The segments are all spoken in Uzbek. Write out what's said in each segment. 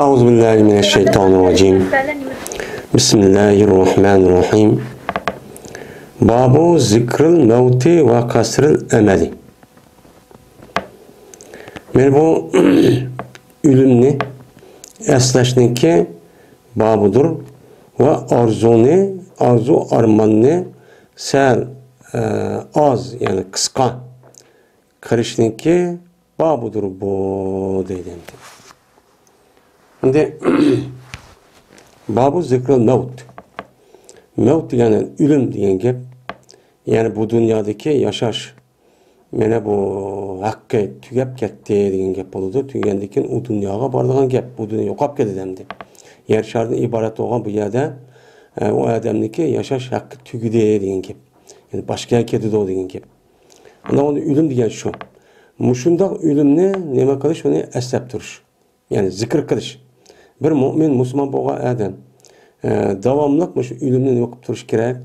Euzubillahimineşşeytanirracim. Bismillahirrahmanirrahim. Babu zikril mevti ve kasril emeli. Men bu ölümni eslaşniki babudur ve arzu armanni sel az yani kıska kırışniki babudur bu deydi. Şimdi babu zikril mevt. Mevt yani ölüm diyen gep. Yani bu dünyadaki yaşaş. Mene bu hakkı tügep ketti degan gep boludu. Tügendikin o dünyaya bardığan gep. Bu dünya yokap ketdi demdi. Yer şardan ibaret olan bu yerde o adamdaki yaşaş hakkı tügüde degan gep. Yani başka ketdi o degan gep. Ana onu ölüm diyen şu. Muşundaq ölümni neme kılış onu eslep duruş. Yani zikir kılış. Bir mümin Müslüman boğa adam davamlıq muş ölümni yokup duruş gerek.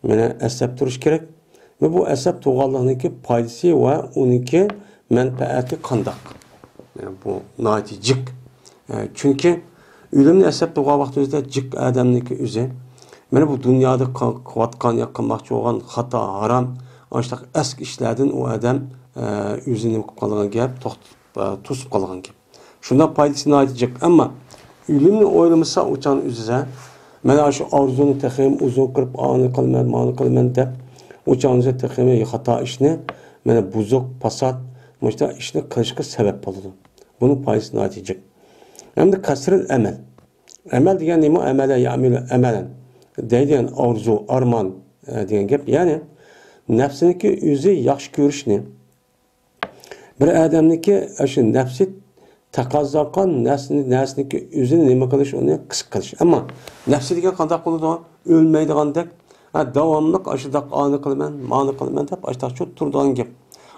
Mene eslep duruş gerek. Ve bu eslep tuğallığındaki paydası ve onunki menfaati kandak. Yani bu naiti cik. Çünkü ölümni eslep tuğal vaxtımızda cik adamdaki üze. Mene bu dünyada kıvatkan yakınmakçı olan hata, haram, ancak eski işlerden o adam üzerine yokup kalıgan gep, tutup kalıgan gep. Şundan paydası naiti cik. Ama ölümni oylamasa uçan üzere. Mene şu arzunu texim uzun kırıp anı kılmen, manı kılmen de uçağınıza teximi hata işini mene buzuk, pasat muşta işini kılışkı sebep oldu. Bunun paydası naiti cik. Hem de kasril emel. Emel diyen neymi? Emele ya'milu emelen. Deydiyen arzu, arman diyen gep. Yani nefsindeki yüzü yaxşı görüşünü bir adamdaki şu nefsi taqazzakan nefsindeki yüzünü neme kılış onu kısık kılış. Ama nefsi diyen kandak kolu ölmeydiğen dek davamlıq aşıdaq anı kılmen, manı kılmen dep aşıdaq çok turduğun gep.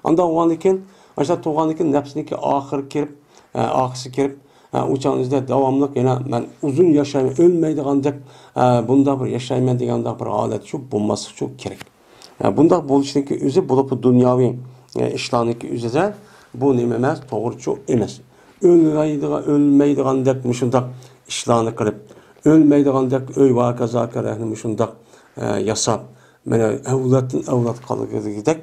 Anda oğandikin aşıdaq tuğandikin nefsindeki ahır kirip, ahısı kirip uçağınızda davamlıq yani ben uzun yaşayayım, ölmeydiğen dek bunda bir yaşayayım diyen bir alet çok bulması çok gerek. Bunda buluştaki üzü bulup dünyavi işlanıki üzü de bu nememez doğru çok emez. Ölmeydiğen dek muşundak işlanı kırıp, ölmeydiğen dek öy vaka rehni muşundak yasap, mene evlat kalıgı gidek,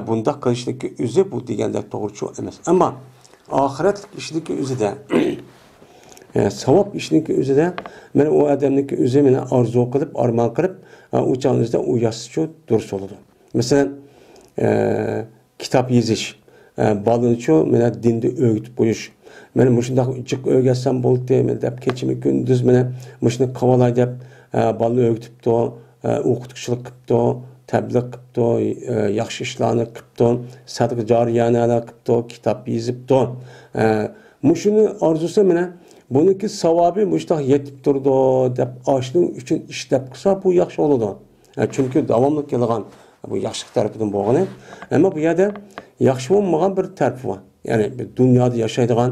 bunda kılıştaki üzü bu degende doğru çok emez. Ama ahiret işindeki üzü de, sevap işindeki üzü de, mene o adamdaki üzü mene arzu kılıp, arman kılıp, uçağınızda o yasıcı durus oldu. Mesela kitap yazış, balını çoğu mene dinde öğüt boyuş. Mene muşundak çık öğetsem bol diye, mene dep keçimi gündüz mene muşunu kavalay dep, balı öğütüp de o'qituvchilik qilibdi, tabliq qilibdi, yaxshi ishlarni qilibdi, sadqa joriyani qilibdi, kitob yozibdi. Mushuni orzusi mana buniki savobi mushtaq yetib turdi deb oshning uchun ishlab qilsa bu yaxshi bo'ladi. Chunki davomli kelgan bu yaxshi tarafidan bo'lgan. Ammo bu yerda yaxshi bo'lmagan bir tarafi bor. Ya'ni dunyoda yashaydigan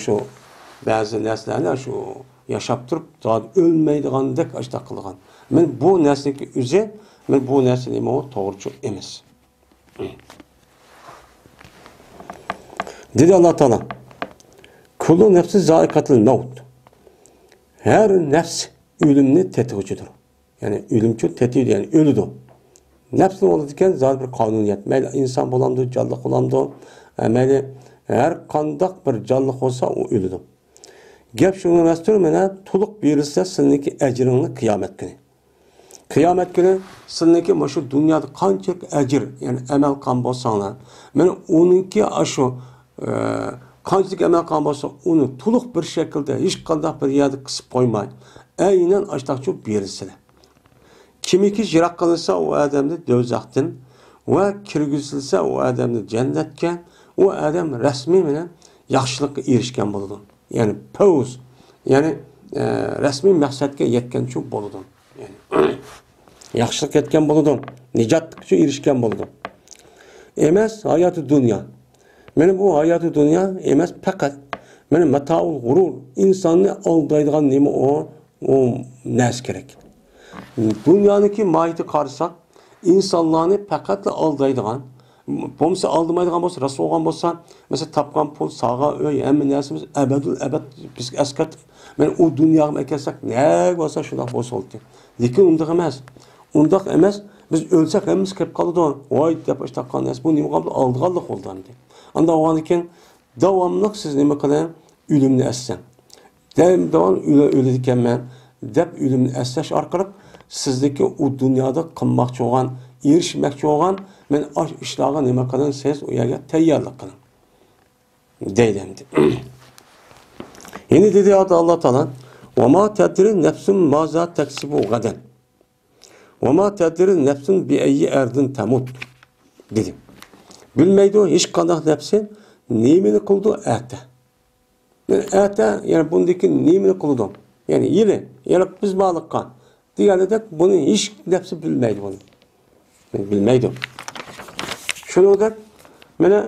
shu ba'zi narsalarni shu yashab turib, o'lmaydigandek ashta qilgan. Men bu narsadagi o'zi, men bu narsani to'g'ri emas. Dedi Allah Teala. Kullu nefsi zaikatul maut. Her nefs ölümni tetiguchidir. Yani ölümçü tetiği yani ölüdür. Nefsin olurken zaten bir kanuniyet. Meyli insan bulamdı, canlılık bulamdı. Meyli her kandak bir canlılık olsa o ölüdür. Gep şunu mestur mene tuluk birirse sizniki ecrini kıyamet günü. Kıyamet günü sizniki şu dünyada kancak ecir yani emel kan bolsanlar. Men onunki aşu kancak emel kan bolsa onu tuluk bir şekilde hiç kandak bir yerde kısıp koymay. Aynen aştakçı birirseler. Kimiki jirak kılınsa o adamda dövzaktin ve kirgizilse o adamda cennetken o adam resmi mene yaxşılık erişken bulunur. Yani pavuz, yani resmi məqsədkə yetkən çox boludun. Yani yaxşılıq yetkən boludun, nicatlıqçı erişkən boludun. Eməz hayatı dünya. Mənim bu hayatı dünya eməz fəqət mənim mataul gurur, insanı aldaydığan nemi o nəs gerek. Dünyanın ki mahiyeti qarşısaq, insanlarını fəqətlə aldaydığan Bo'lmasa aldımaydigan bo'lsa, rasul olgan bo'lsa, mesela tapgan pul, sağğa öy, hamma narsamiz abadul abad bizga eskartib, men u dunyoga kelsak, ne bo'lsa shunday bo'lsa oldi. Lekin undaq emas. Undaq emas, biz ölsek hemmimiz kelib qoladi. Voy deb taqqan narsa bu nima qildi? Aldıganlik oldi. Anda olgan ekan, davomli siz nima qiling? O'limni assan. Davom o'ladi ekanman deb o'limni assash orqali sizdagi u dunyoda qilmoqchi bo'lgan, erishmoqchi bo'lgan men osh ishlarga nima qiling, siz u yerga tayyorlik qiling. Deydim. Yine dedi Allah Teala: "Ve ma tedri nefsun maza teksibu gaden. Ve ma tedri nefsun bi ayyi erdin temut." dedi. Bilmeydi o hiç qanday nefsin nemini qildi ata. Men ata yani bundaki nemini qildim. Yani yili, yani biz malıqqa. Diğerinde bunu hiç nefsi bilmeydi bunu. Bilmeydi. Şunu da mene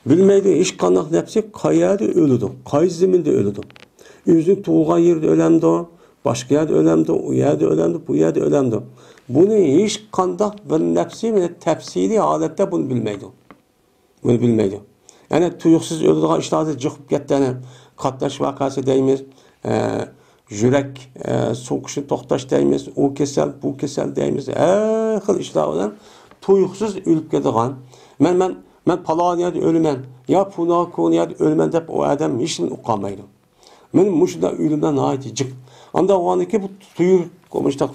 bilmeydi hiç qanday nefsi qayerda ölüdü. Qay zeminde ölüdü. Özü tuğan yerde ölemdi o. Başka yerde ölemdi, o yerde ölemdi, bu yerde ölemdi. Bunu hiç qanday bir nefsi mene tefsili halette bunu bilmeydi. Bunu bilmeydi. Yani tuyuksuz ölüdüğün işlerde çıkıp gettiğini katlaş vakası deyimiz, yürek soğukuşu toxtaş deyimiz, o kesel, bu kesel deyimiz, xil işlerden tuyuksuz ölüp gettiğin. Ben palan yerde ölümen, ya puna konu yerde ölümen deyip o adam hiç uqamaydı. Ben muşda ölümden ait cık. Anda o andaki bu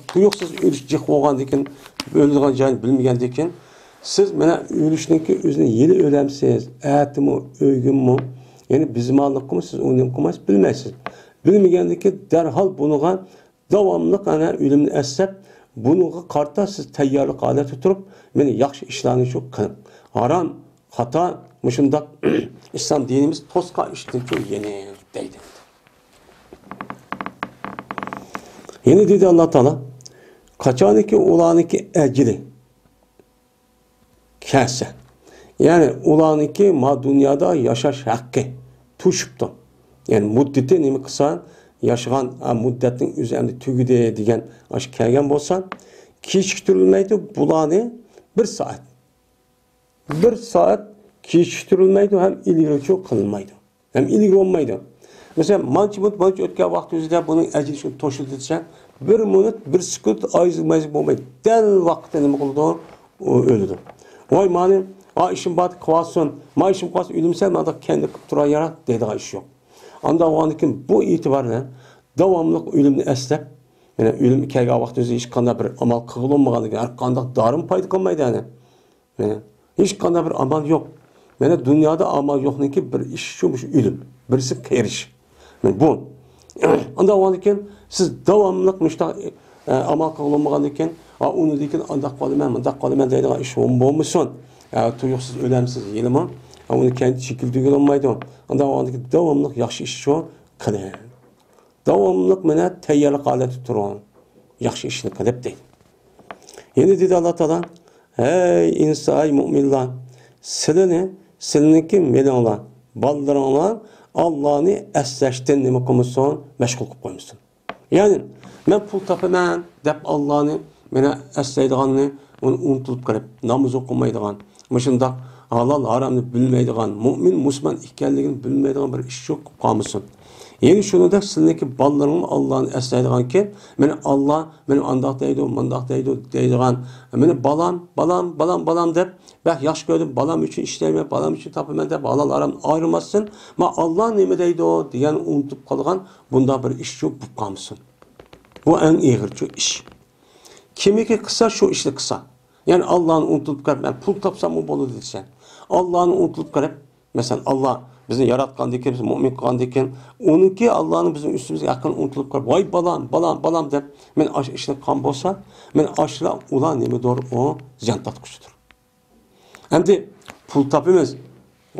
tuyuksuz ölüş cık olgan dekin, ölüdüğün cayını bilmeyen dekin, siz mene ölüşünki özüne yeni ölemsiz, eğitim mi, öygün mü, yani bizim anlık mı, siz onu yapamaz, bilmezsiniz. Bilmeyendeki derhal bunuğa davamlı ana ölümünü esep, bunuğa karta siz teyyarlık alet tuturup, mene yaxşı işlerini çok kınıp. Haram, hata, mışındak, İslam dinimiz toska işten çok yeni deydi. Yeni dedi Allah Teala, kaçaniki olaniki ecri, kelse. Yani ulaniki ma dünyada yaşaş hakkı tuşuptu. Yani muddeti nemi kısa yaşayan muddetin üzerinde tügüde degen aş kelgen bolsa kechiktirilmeydi bulanı bir saat. Bir saat kechiktirilmeydi hem ilgili çok kılınmaydı. Hem ilgili olmaydı. Mesela manç ötken vakti üzerinde bunun ecri şu toşuldu desen bir minut bir sekund ayızmayız olmaydı. Del vakitte nemi kıldı o ölüdü. Vay mani, işim batı kıvasın, işim kıvasın, ölümsel mada kendi kıptıra yarat dediği iş yok. Anda o andakin bu itibarla davamlılık ölümünü eslep, yani ölüm kelge vakti özü hiç kanda bir amal kığılınmağını, yani kanda darın paydı kalmaydı yani. Yani hiç kanda bir amal yok. Yani dünyada amal yok ki bir iş şumuş ölüm, birisi keriş. Yani bu. Anda o andakin siz davamlılık müştah amal kığılınmağını iken, onu dikin andak kalımen deydiği iş olmuyorsun. Tuyuksuz, ölemsiz, yelimi. Onu kendi şekilde olmaydı. Anda o andaki davamlılık yaxşı iş şu kılayın. Davamlılık mene teyyarlık aleti tuturun. Yaxşı işini kılıp değil. Yine dedi Allah Teala, hey insay müminler, siliniki melonlar, ballarınlar, Allah'ını esleşten nemi kılmışsın, meşgul kılıp koymuşsun. Yani ben pul tapıman, dep Allah'ını mene esleydiğini, onu unutulup kılıp, namaz okumaydiğin, mışında halal haramını bilmeydiğin, mümin, Müslüman ikenligini bilmeydiğin bir iş yok kalmışsın. Yani şunu da sizinki ballarını Allah'ını esleydiğin ki, Allah, benim andak deydi, mandak deydi, deydiğin, balam deyip, ben yaş gördüm, balam için işleyme, balam için tapımen deyip, halal haramını ayrılmazsın. Ama Allah nemi deydi o, diyen unutup kalığın, bunda bir iş yok kalmışsın. Bu en iğirci iş. Kimiki kısa, şu işi kısa. Yani Allah'ın unutulup kalıp, ben pul tapsam mı bolu dediysen. Allah'ın unutulup kalıp, mesela Allah bizi yaratkan diken, bizi mümin kılan diken, onunki Allah'ın bizim üstümüze yakın unutulup kalıp, vay balam deyip, ben işine kan bolsa, ben aşıra ulan nemi doğru o ziyan tatkuşudur. Hem de pul tapımız,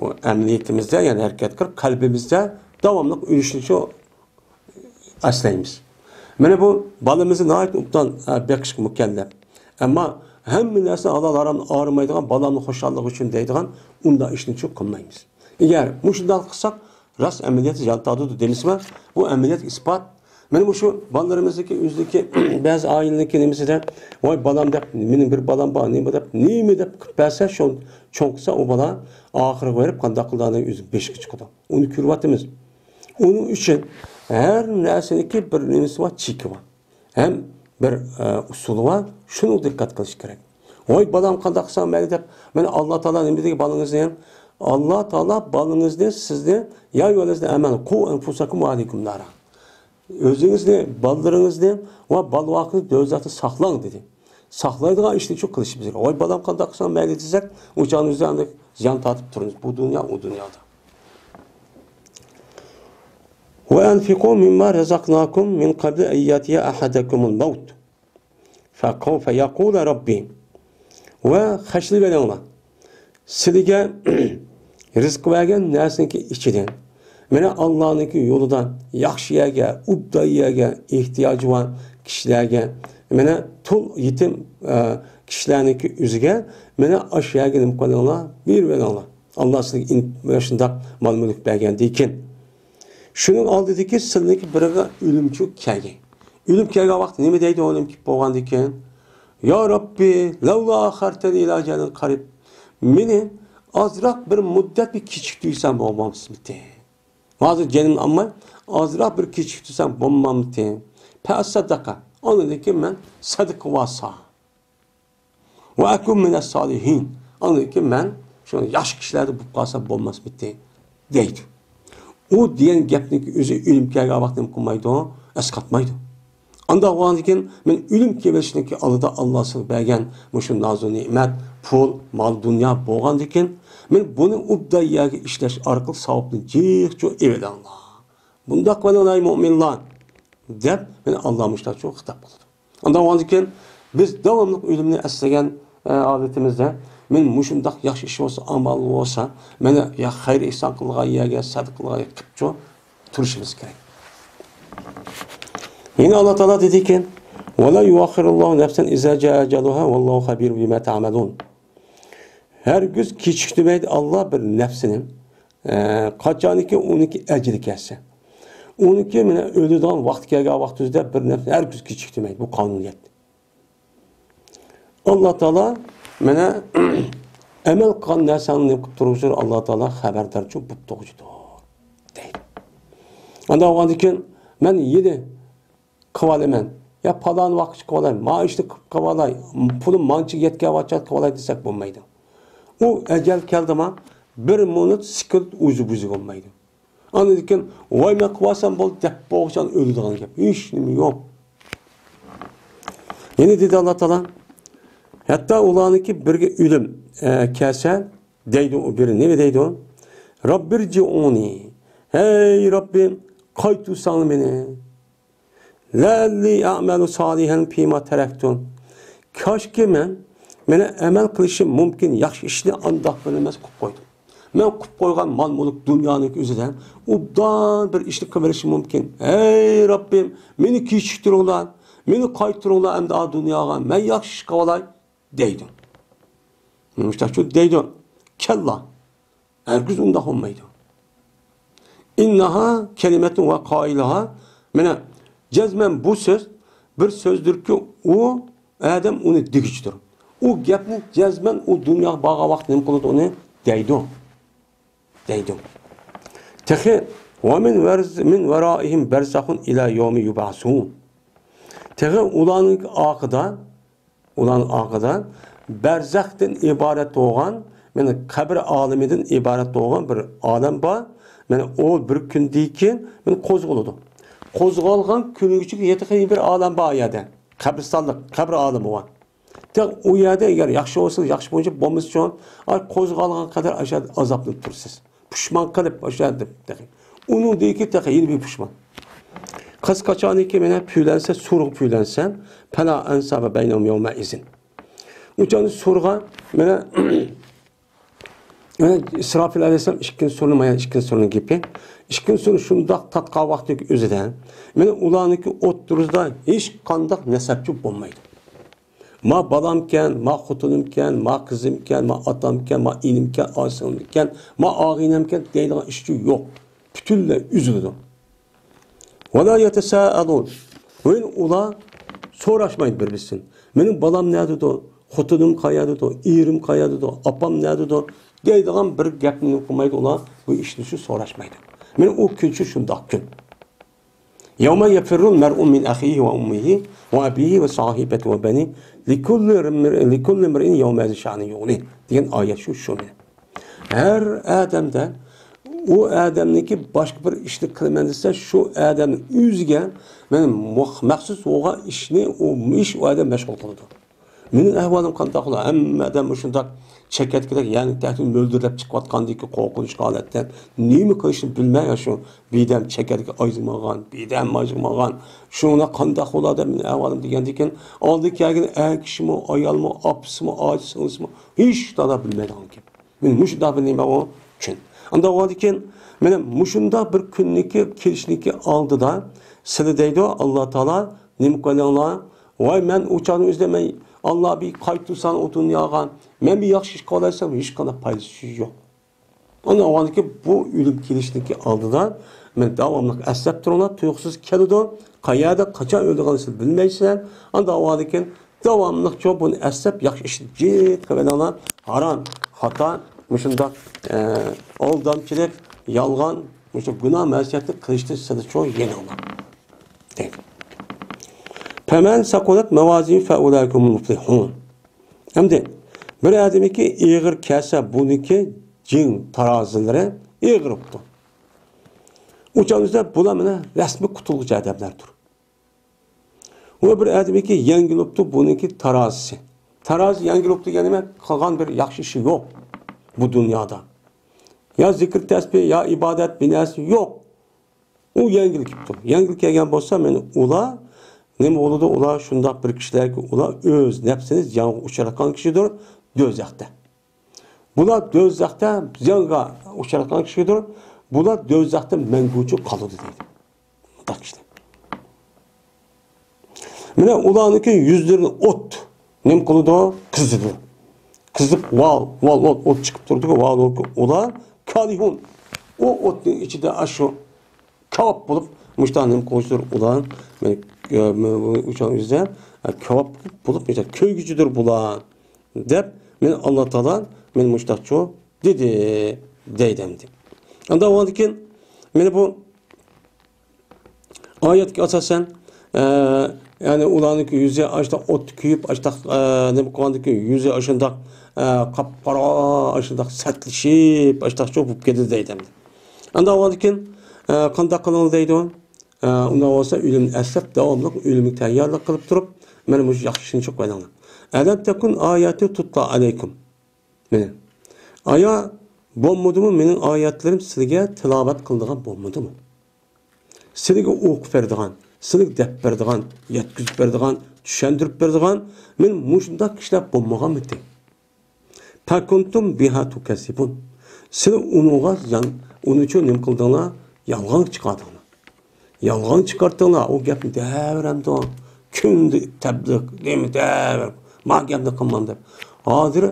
o emniyetimizde, yani hareket kırıp, kalbimizde devamlı ürüşünce asleyimiz. Mene bu balımızı nahit uptan bekişki mükellef. Ama hem nerse halal haram ağrımaydigan, balamın hoşallığı için deydigan, onda işini çok kılmayız. Eğer muşundan kılsak, rast ameliyatı yantadıdır demişme, bu ameliyat ispat, Mana bu şu balalarımızdaki üzdeki bazı ailelerning nimasida voy balam deb mening bir balam bor nima deb qilib bersa shu cho'nqsa u bola oxiriga berib qanday qilganini o'zi beshga chiqadi. Uni ko'ryapmiz. Uning uchun har narsaniki bir nimasi bor, cheki bor. Ham bir usuli bor. Shuni diqqat qilish kerak. Voy balam qanday qilsam mayli deb mana Alloh taolo nima degan balangizni ham Alloh taolo balangizni sizni ya yo'lingizda amal qu anfusakum va alaykum nara. Özünüzni, balalarınızni va balvaqni do'zaxda saqlang dedi. Saqlaydigan ishni shu qilishimiz kerak. Voy balam qanday qilsam mayli desak, u joningizdan ziyon tortib turamiz. Bu dunyo, u dunyoda. Wa anfiqu mimma razaqnakum min qabli an yatiya ahadakumul maut. Fa yaqulu rabbi. Va xashli belanglar. Sizga rizq bergan narsaniki ichidan mana Allohning yo'lidan yaxshi yerga, ubday yerga ehtiyoji bor kishilarga, mana tul yetim kishilarning o'ziga mana o'sha yerga nima qilinglar, beringlar. Alloh sizga shunday mol-mulk bergandan keyin. Shuning oldidagi sizlarga biriga o'limchi kelgan. O'lim kelgan vaqt nima deydi o'lim kelib bo'lgandan keyin? Ya Rabbi, lavla akhartani ila ajalin qarib. Meni azroq bir muddat bir kechiktirsam bo'lmasmidi? Hozir canım ama azra bir küçük tutsam bombamdı. Pa sadaka. Onun için ben sadık vasa. Ve akum minas salihin. Onun için ben şunu yaş kişilerde bu kalsa bombas bitti. Deydi. O diyen gepnik özü ölüm kâga vaktim kumaydı o. Eskatmaydı. Anda o an için ben ölüm kâveşindeki alıda Allah'sı bergen muşun nazu nimet, pul, mal, dünya boğan diken men bunu ubday yerga ishlash orqali savobni jiqcho evadi Allah. Bunda qilolay mu'minlar deb men Alloh mushtaqcho xitob qildi. Undan keyin biz davomli o'limni eslagan odatimizda men mushundaq yaxshi ish bo'lsa, amal bo'lsa, meni ya xayr ihson qilgan yerga sadiq qilgan qilibcho turishimiz kerak. Yine Allah Teala dedi ki: "Ve la yuakhirullahu nefsen iza caa ajaluha vallahu habir bima ta'malun." Her gün kechiktirmaydi Allah bir nefsinin qachoniki uniki ajri kelsa. Uniki mana o'lidan vaqt kelgan vaqtida bir nefs her gün kechiktirmaydi. Bu qonuniyat. Allah Teala mana amal qilgan narsani qilib turuvchi Allah Teala xabardorchi bo'lib turuvchidir deydi. Unda o'g'andan keyin men yedi qilolaman. Ya palan vaqt qilolay, maoshni qilolay, pulim mancha yetgan vaqt qilolay desak bo'lmaydi. O ecel keldi mi bir minut sekund uzu buzu olmaydı. Anladıkken vay men kıvarsam bol dep boğuşan ölüdüğün gibi. Hiç nimi yok. Yine dedi Allah Teala. Hatta ulanınki bir ölüm kelse deydi o biri. Ne deydi o? Rabbirci'uni. Hey Rabbim kaytusan beni. Lalli a'melu salihen fima terektun. Kaşki men meni amal qilishim mumkin yaxshi ishni andoq bilmas qilib qo'ydim. Men qilib qo'ygan mol-mulk dunyoning o'zidan obdan bir ishni qilishim mumkin. Ey Rabbim, meni kechiktiringlar, meni qaytiringlar endi dunyoga. Men yaxshi ish qilolay deydi. Mushtachu deydi. Kalla. Herkes unda olmaydi. İnnaha kelimetun ve qailaha. Meni cezmen bu söz bir sözdür ki o adam onu digichtir. O gapni jazman o dunyo bağa vaqt nima qiladi uni deydi. Deydi. Tahi va min varaihim barzahun ila yawmi yub'asun. Tahi ularning oqidan barzahdan iborat bo'lgan, mana qabr olamidan iborat bo'lgan bir olam bor. Mana o bir kundan keyin men qo'zg'aladi. Qo'zg'algan kunigacha yetiqin bir olam bor yerda. Qabristonlik, qabr olami bor. O yerde eğer yaxşı olsa, yaxşı boyunca bomuz şu an qo'zg'algan kadar aşağı azaplanıp tursiz. Pişman kalıp aşağı deydi. Onun değil ki yeni bir pişman. Kız kaçaniki mene püylense, surg püylensen, pela ensabe beynum yevme izin. Uçanı surga mene İsrafil aleyhisselam işkin sorunu maya işkin sorunu gibi. İşkin sorunu şundak tatka vakti özeden. Mene ulaniki oturuzda hiç kandak nesepçi olmaydı. Ma balamken, ma xutunumken, ma kızımken, ma atamken, ma inimken, asılımken, ma ağinemken deydiğin işçi yok. Bütünle üzüldü. وَلَا يَتَسَاءَلُونَ Ve ular so'rashmaydi bir-birsin. Mening balam nerede o? Xotinim qayerda o? Erim qayerda o? Apam nerede o? Deydigan bir gapni qilmaydi ular. Bu ishni shu so'rashmaydi. Men u kunchi shundoq kun. يوم يفر المرء من أخيه وأمه وأبيه وصاحبته وبنيه لكل امرئ يومئذ شأن يغنيه degan oyat shu. Her adamda o adamniki başka bir ishni qilaman desa, shu odamning o'ziga men maxsus o'g'a ishni o odam mashg'ul qiladi. Mening ahvolim qanday qiladi? Hamma odam shunday chekatkidak, ya'ni tahdid mo'ldirlab chiqayotgandiki qo'rqinch holatdan nima qilishni bilmay shu bedam chekatga oyzmagan, bedam majmagan, shuna qanday qiladi mening ahvolim degandikin, oldi kelgan kishimi, ayolmi, opsimi, ojisingisimi hech nima bilmaydigan gap. Men mushunda bilmayman o kun. Anda o'adikin, mana mushunda bir kunniki kelishniki oldida sizlar deydi Alloh taolo nima qilinglar? Voy men o'chani o'zlamay Allah bir qaytursan o dunyoga, men bir yaxshi ish qilaysam hech qanday foydasi yo'q. Ana o'g'aniki bu o'lim kelishniki oldida men davomli aslab turibman, tuyuqsiz keladi, qayerda qachon o'lganini bilmaysan. Anda o'g'aniki davomli jo'q buni aslab yaxshi ish qilinglar, harom, xato, shunda aldamchilik, yolg'on, o'sha gunoh ma'siyatni qilishni sizlar cho'q yeninglar. Deydi. Femen sakulat mevazin feulâkumul muflihun. Hem de bir adamiki ağır kese buniki cin tarazileri ağır oldu. Uçağımızda bulamına resmi kutulgucu adamlardır. O bir adamiki yengil oldu buniki tarazisi. Tarazi yengil oldu yani kalan bir yaxşı işi yok bu dünyada. Ya zikir tesbih ya ibadet binası yok. O yengil oldu. Yengil kelgen bolsa men ula nima bo'ladi? Ular shundoq bir kishilarki, ular o'z nafsini yonga uchratgan kishidir, do'zaxda. Bular do'zaxda yonga uchratgan kishidir, bular do'zaxda manguchi qoladi deydi. Mutlaq ishlar. Mana ularniki yuzlarini o't nima qiladi? Qizidi. Qizib val o't chiqib turdi, val ular kalihun. O o'tning ichida ashu kavab bo'lib mushtanim qo'shdir ular uçan yüzde kavap bulup mesela köy gücüdür bulan dep men Allah Taala men muştakçı dedi deydemdi. Anda o dikin men bu ayetki asasen yani ulanıki yüze açta ot küyüp açta ne bu kandaki yüze aşında kapkara aşında sertleşip açta çok bu kedi deydemdi. Anda o dikin kanda kılın deydi. Ondan olsa ölüm əsəb davamlı ölümü təyyarlıq qılıb durub, mənim o yaxşısını çox qoylanlar. Ələm təkun ayəti tutla aleykum. Aya bommudu mu? Mənim ayətlərim sizə tilavət qıldığan bommudu mu? Sizə oq verdiğən, sizə dəb verdiğən, yetküzüb verdiğən, düşəndirib verdiğən, mən muşunda kişilər bommağan müddin. Pəkuntum biha tukəsibun. Sizə onun üçün nəm qıldığına yalğan çıxardığına. Yalğan çıkarttığına o gapni devremde o. Kündü tebliğ, değil mi devr. Ma gapni qılman deb. Hazır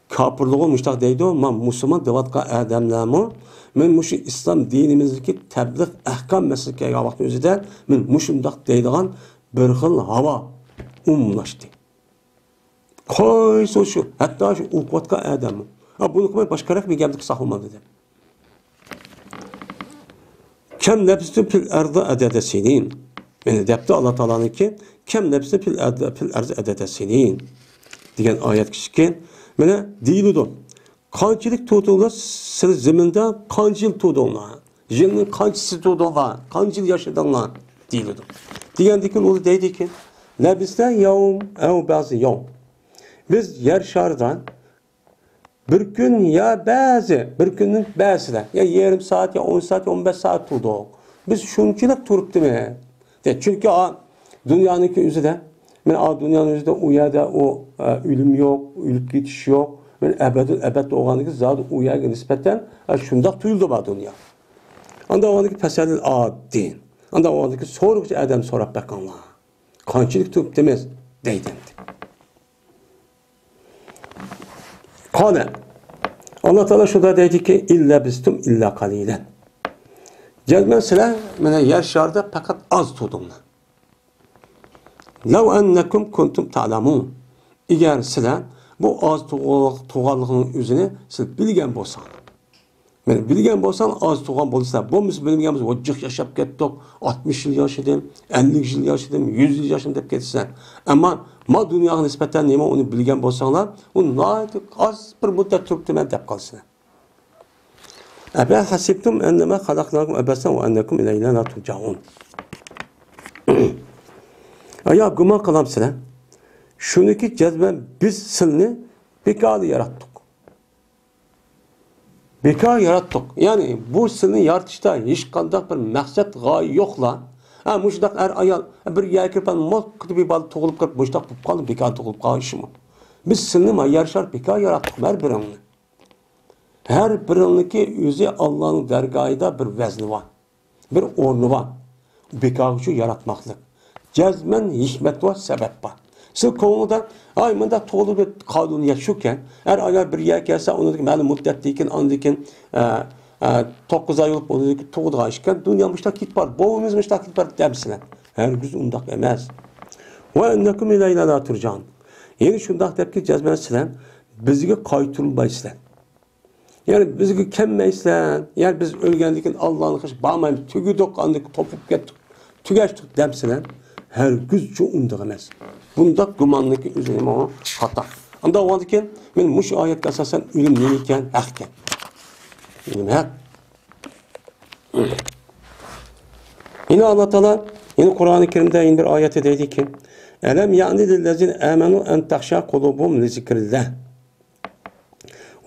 kapırlığı müştaq deydi o. Ma Müslüman devatqa adamlarımı. Men muşu İslam dinimizdeki tebliğ ahkam meselekeye vaqtın özüde men muşundaq deydiğen bir xil hava umumlaştı. Koysa şu, hatta şu uqvatqa adamı. Bunu qılmay başqarak bir gapni qısaqılmadı deb. Kem lebstu fil ardı adede sinin. Yani depti Allah Teala'nın ki kem lebstu fil ardı adede sinin. Diyen ayet kişiken bana deyildi. Kancılık tutduğunda siz zeminde kancıl tutduğunda. Yılın kancısı tutduğunda. Kancıl yaşadığında deyildi. Diyen dikin onu deydi ki lebiste yavum ev bazı yavum. Biz yer şardan bir gün ya bir günün bazıda ya yarım saat ya 10 saat 15 saat turdu. Biz şunçuluk turup değil mi? Çünkü dünyanın yüzünde dünyanın yüzünde o yerde o ölüm yok, ölüp geçiş yok. Ebed oğanlık zaten o yere nispeten şundak tuyuldu bu dünya. Anda oğanlık pesadil din. Anda oğanlık sorukça adam sorap bakanlar. Kançılık turup demez deydemdi. Kale Allah Teala şurada dedi ki illa bistum illa kalilen. Cezmen sizler mana yer şarida faqat az tug'dinglar. Law annakum kuntum ta'lamun. Eğer sizler bu az tug'anligini o'zini siz bilgan bo'lsangiz. Mana bilgan bo'lsan az tug'an bo'lsa, bo'lmasa bilmaganmiz, vojjiq yashab ketdik, 60 yil yashadim, 50 yil yashadim, 100 yil yashadim deb ketsan. Ammo ma dunyoga nisbatan nima uni bilgan bo'lsanglar, u noyat az bir muddat turibdiman deb qolsizlar. Aba hasibtum annama xalaqnakum abasan va annakum ilayna la turja'un. Aya gumon qilamsizlar. Shuniki jazman biz silni bekorli yaratdik. Bekar yarattık. Yani bu silni yaratışda hiç qanday bir maqsad g'oya yo'qlar. Ha, muşdaq er ayol bir yakirpan mol qilib bir bal tug'ilib qilib muşdaq bo'lib qoldi, bekar tug'ilib qolishimi. Biz silni yarashar bekar yaratdik har birini. Her biriniki o'zi Allohning dargohida bir vazni var. Bir o'rni var. Bekar uchun yaratmoqlik. Jazman hikmat va sabab bor. Siz ko'ngilda ay bunda tug'ilib qonun yaşukken her ayol bir yer kelsa uni ma'lum muddatdan ondan 9 oy bo'lib uni tug'ilgan ekan dunyo mushtaq ketib bor. Bo'yimiz mushtaq ketib bor demsizlar. Hergiz undaq emas. Va annakum ilayna la turjan. Yani shundaq debki jazman sizlar bizga qaytarilmaysizlar. Yani bizga kelmaysizlar. Yani biz o'lgandan Allohning qish bormaymiz, tugudik, andik topib ketdik, tugashdik demsizlar. Hergiz şu undaq emas. Bunda gumanlık üzerine o hata. Anda o halde men muş ayet asasen ilim neyken hakken. İlim hak. Yine Allah Teala yine Kur'an-ı Kerim'de yine bir ayette dedi ki: "Elem ya'ni lillezine amenu en tahşa kulubuhum li zikrillah.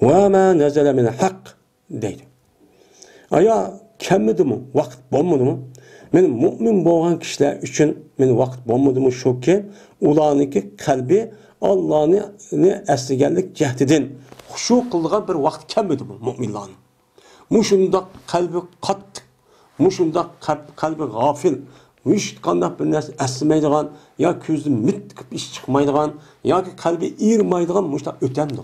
Ve ma nezele min hak." dedi. Aya kemmidi mi? Vakit bulmadı mı? Men mu'min bo'lgan kishilar uchun men vaqt bo'lmadimi shuki, ularniki qalbi Allohni eslaganlik jahdidan xushu qilgan bir vaqt kelmadimi mu'minlarning. Mushunda qalbi qattiq, mushunda qalbi g'afil, hech qanday bir narsa eslamaydigan, yo ko'zi mitqib ish chiqmaydigan, yoki qalbi irmaydigan mushta o'tamdi.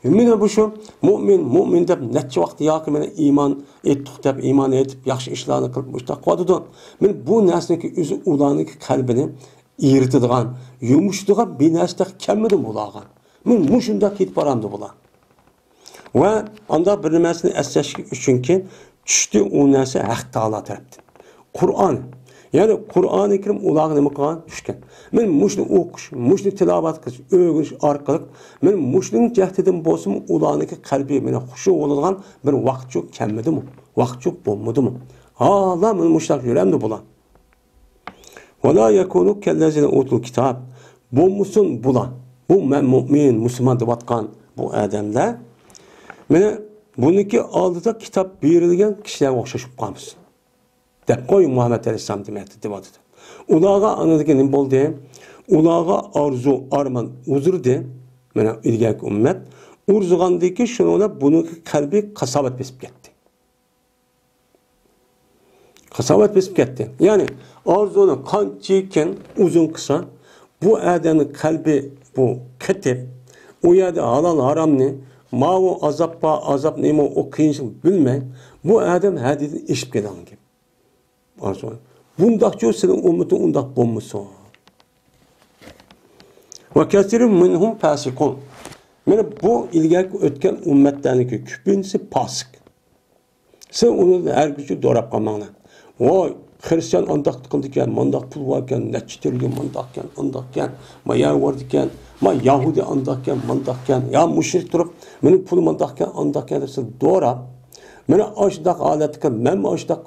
Mene bu şu mu'min deb necha vaqt yoki meni iymon etdik deb iymon etib yaxshi ishlarni qilib mushtaq qoldi. Men bu narsaniki o'zi ularning qalbini eritadigan, yumishadigan bir narsa kelmadi bularga. Men mushunda ketib boramdi bular. Va anda bir narsani eslash uchunki tushdi u narsa Haq Taolo tarafdan. Qur'on. Yani Kur'an-ı Kerim ularga nima qilgan tushgan. Men mushni o'qish, mushni tilovat qilish, o'rganish orqali men mushning jahdidan bo'lsin ularniki qalbi meni xushu bo'ladigan bir vaqt yo'q kelmadimi? Vaqt yo'q bo'lmadimi? Hala men mushtaq yuramdi bular. Va la yakunu kallazina utul kitab. Bo'lmasin bular. Bu men mu'min, musulmon deb atgan bu odamlar meni buniki oldida kitob berilgan kishilarga o'xshashib qolamiz. Deb qo'y Muhammed Aleyhisselam demekti devadı. Ulağa anladığı ne oldu? Ulağa arzu, arman, uzurdu. Mena ilgili ümmet. Urzugandaki şununla bunun kalbi kasabet besip gitti. Kasabet besip gitti. Yani arzunu kançıyken uzun kısa bu adamın kalbi bu ketip o yerde halal haram ne mavu azap ne mi o kıyınsın bilmeyin. Bu adam hadidi işip giden gibi. Bundak çok senin ümmetin undak bulmuşsun. Ve kesirin minhum fasikun. Yani bu ilgili ötken ümmetlerindeki küpüncesi pasık. Sen onu her gücü doğrap kalmağına. Vay, Hristiyan andak tıkıldıkken, mandak pul varken, neçitirgen mandakken, andakken, ma yer vardıkken, ma Yahudi andakken, mandakken, ya müşrik durup, benim pul mandakken, andakken dersin doğrap. Mene aşdaq aletki, men aşdaq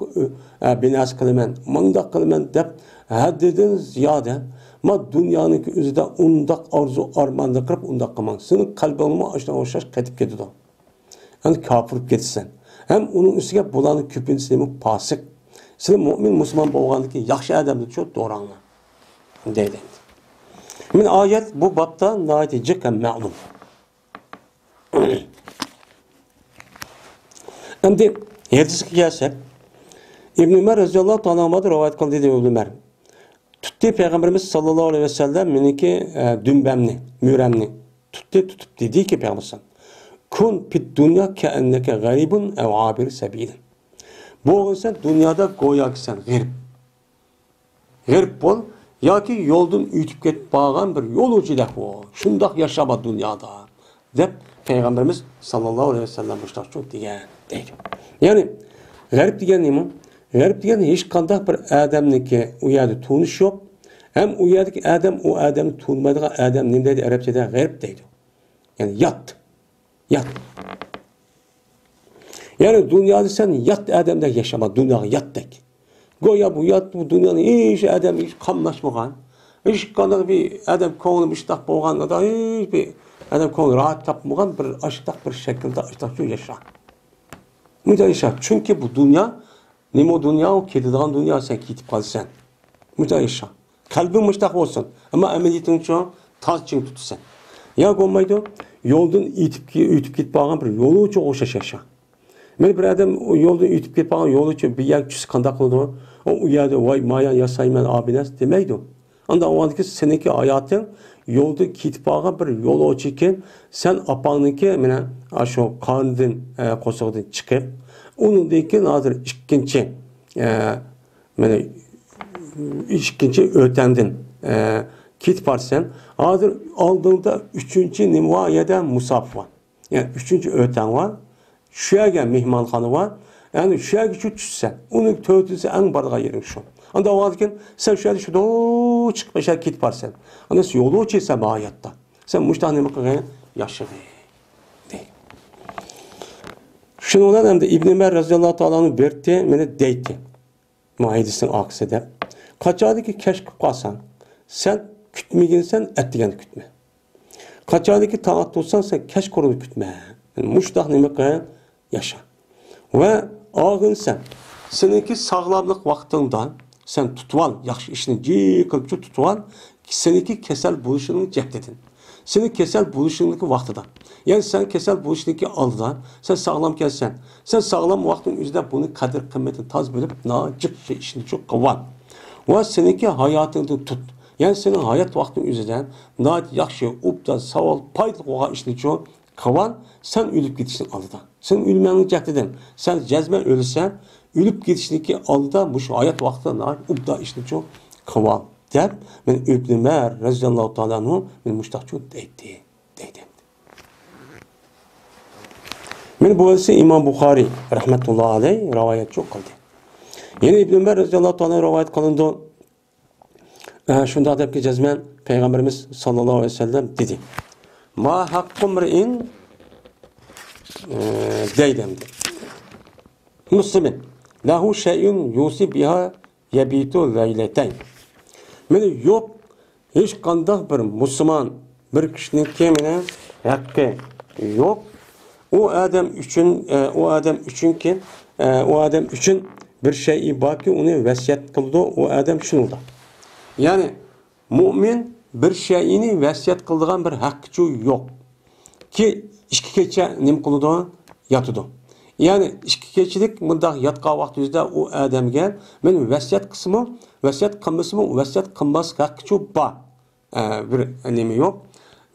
binas kılmen, mandaq kılmen deb haddeden ziyade ma dünyanın özüde undaq arzu armanda qırıp undaq qılman. Senin kalbinimi aşdaq oşaş ketip ketidi. Yani kafirip ketsen. Hem onun üstüge bulanın küpünsemi pasık. Sen mu'min musulman bo'lgandiki yaxshi adamni çok doğranlar. Deydi. Men ayet bu babda nayeti jikan ma'lum. Şimdi hadisga gelsek, İbn Ömer radhiyallohu ta'ala anhu rivoyat qildi dedi İbn Ömer. Tuttu Peygamberimiz sallallahu aleyhi ve sellem meniki dümbemni, müramni tutup dedi ki Peygamber kun fit dünya keenneke garibun ev abir sebil. Boğun sen dünyada go'yoki sen g'irib. G'irib bol yoki yo'ldan o'tib ketib qolgan bir yo'lovchidek bo'l. Shundoq yashama dunyoda deb Peygamberimiz sallallohu alayhi vasallam mushtoqchu degan deydi. Ya'ni g'arib degan nima? G'arib degan hech qanday bir odamniki u yerda tunish yo'q. Hem u yerdagi odam u odamni tunmaydigan odam nima deydi arabchada g'arib deydi. Ya'ni yot. Yot. Yani dünyada sen yat adamda yaşama, dünyada yattık. Goya bu yat bu dünyanın hiç adam hiç kamlaşmagan, hiç kadar bir adam konumu iştah boğan da hiç bir adam konu rahat tapmagan bir aşıtak bir şekilde aşıtakçı yaşa. Müde yaşa. Çünkü bu dünya, neymi o dünya o kedidiğin dünya sen kitip kalsan. Müde yaşa. Kalbin müştak olsun ama emeliyetin çoğu taz için tutsan. Ya olmaydı yoldan itip git bağın bir yolu çok hoşa yaşa. Men bir adam yolda o'tib ketgan yo'l uchun bir yak tushib qanday qildi? U yerda voy mayan yasayman abinas demaydi. Unda o'g'andiki seniki hayoting yo'lda ketib qolgan bir yo'lovchi ekan, sen opangniki mana shu qondan qo'shiqdan chiqib, undan keyin hozir ikkinchi mana ikkinchi o'tandin ketib borsan, hozir oldinda uchinchi nivoyada musofir bor. Ya'ni uchinchi o'tan bor. Şu yerge mihmanxanı var. Yani şu yerge şu düşsen. Onun tövdüsü en bardağa yerin şu. Anda o halde sen şu yerde şu çıkıp aşağı git varsan. Anda yolu uçuysa bu hayatta. Sen müştahane bakın yaşa değil. Şunu olan hem de İbn Ömer radıyallahu ta'ala'nın berti beni deyti. Muayidisinin aksı de. Kaçadı ki keşkip kalsan. Sen kütmeginsen ettiğini kütme. Kaçadı ki taat olsan sen keş korunu kütme. Yani müştahane bakın yaşa. Ve ağın sen. Seninki sağlamlık vaktinden sen tutuval, yaxşı işini yıkılıp tutuval, seninki kesel buluşunun cehdedin. Senin kesel buluşundaki vaktidan. Yani sen kesel buluşundaki aldıdan, sen sağlam kelsen. Sen sağlam vaktin üzerinde bunu kadir kıymetini taz bölüp, nacık şey işini çok kıvan. Ve seninki hayatını tut. Yani senin hayat vaktin üzerinden, nacık yaxşı, upda, saval, paylık olan işini çok kıvan, sen ölüp gitişin aldıdan. Sen ölmenin cehdedin. Sen cezmen ölürsen, ölüp gitişindeki aldıdan bu şu hayat vaktinde upda işini çok kıvan. Deb, men İbn Ömer radıyallahu ta'ala anhu men müştahçu deydi. Men bu ise İmam Bukhari rahmetullahi aleyh rivayet çok kıldı. Yine İbn Ömer radıyallahu ta'ala rivayet kılındı. Şunda deb ki cezmen Peygamberimiz sallallahu aleyhi ve sellem dedi. Ma hakkum ri'in deydemdi. Müslümin lahu şey'un yusi biha yebitu leyleten. Meni yok hiç kandak bir Müslüman bir kişinin kimine hakkı yok. O adam için bir şey baki onu vesiyet kıldı. O adam şunulda. Yani mümin bir şeyini vesiyet kıldığın bir hakkı yok. Ki iki keçe nim kıldı yatıdı. Yani iki keçilik mındak yatqa vakti yüzde o adam gel. Men vesiyet kısmı vesiyet kılması mı vesiyet kılması hakkı ba bir nemi yok.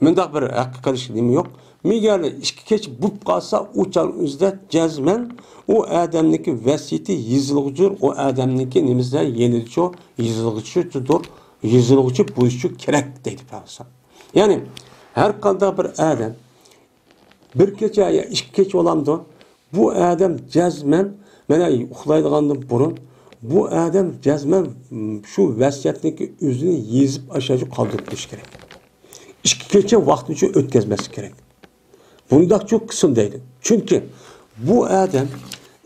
Mındak bir hakkı karış nemi yok. Miğerli iki keç bup kalsa uçan yüzde cezmen o adamniki vesiyeti yazılıcıdır. O adamniki nemizde yenilikçi yazılıcıdır. Yazılıcı bu işçi kerek deydi Peygamber. Yani her kadar bir adam bir keçe ya iki keç olamdı. Bu adam cezmen mene uxlaydıqandan burun bu adam cezmen şu vesiyetdeki özünü yezip aşağı kaldırıp düş gerek. İki keçe vakti için ötkezmesi gerek. Bundak çok kısım deydi. Çünkü bu adam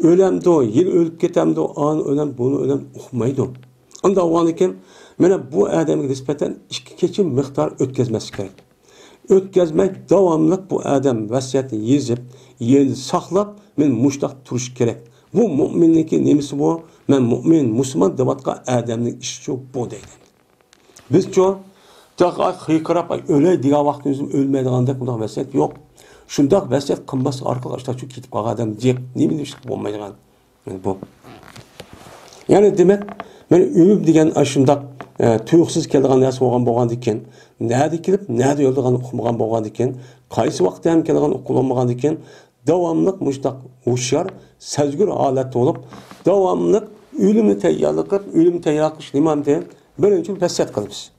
ölemdi o, yıl ölüp ketemdi o, an ölem, bunu ölem okumaydı. Onda o anıken mene bu adamı nispeten iki keçe miktar ötkezmesi gerek. Ötkezmek devamlılık bu adam vesiyetini yezip yerini saklap men muştak turuş gerek. Bu müminliğin nemisi bu. Men mümin, Müslüman devatka adamın işi çok bu deydi. Biz çok hıykırap öyle diye vaktimizin ölmeydiğinde bundan vesiyet yok. Şundak vesiyet kılması arkadaşlar çok kitip kalan adam diyek. Ne bileyim işte bu olmaydiğin. Yani bu. Yani demek ben ümüm degen aşındak tuyuqsuz keldiğin nesi olgan diken, nerede kelip, nerede öldüğün okumagan boğan diken, kaysi vakti hem keldiğin okulamagan diken, devamlılık müştak uşyar, sezgür alet olup, davamlı ölümü tayyorlab qilib, ölümü tayyor qilish nima degan birinchi vasiyat qilamiz.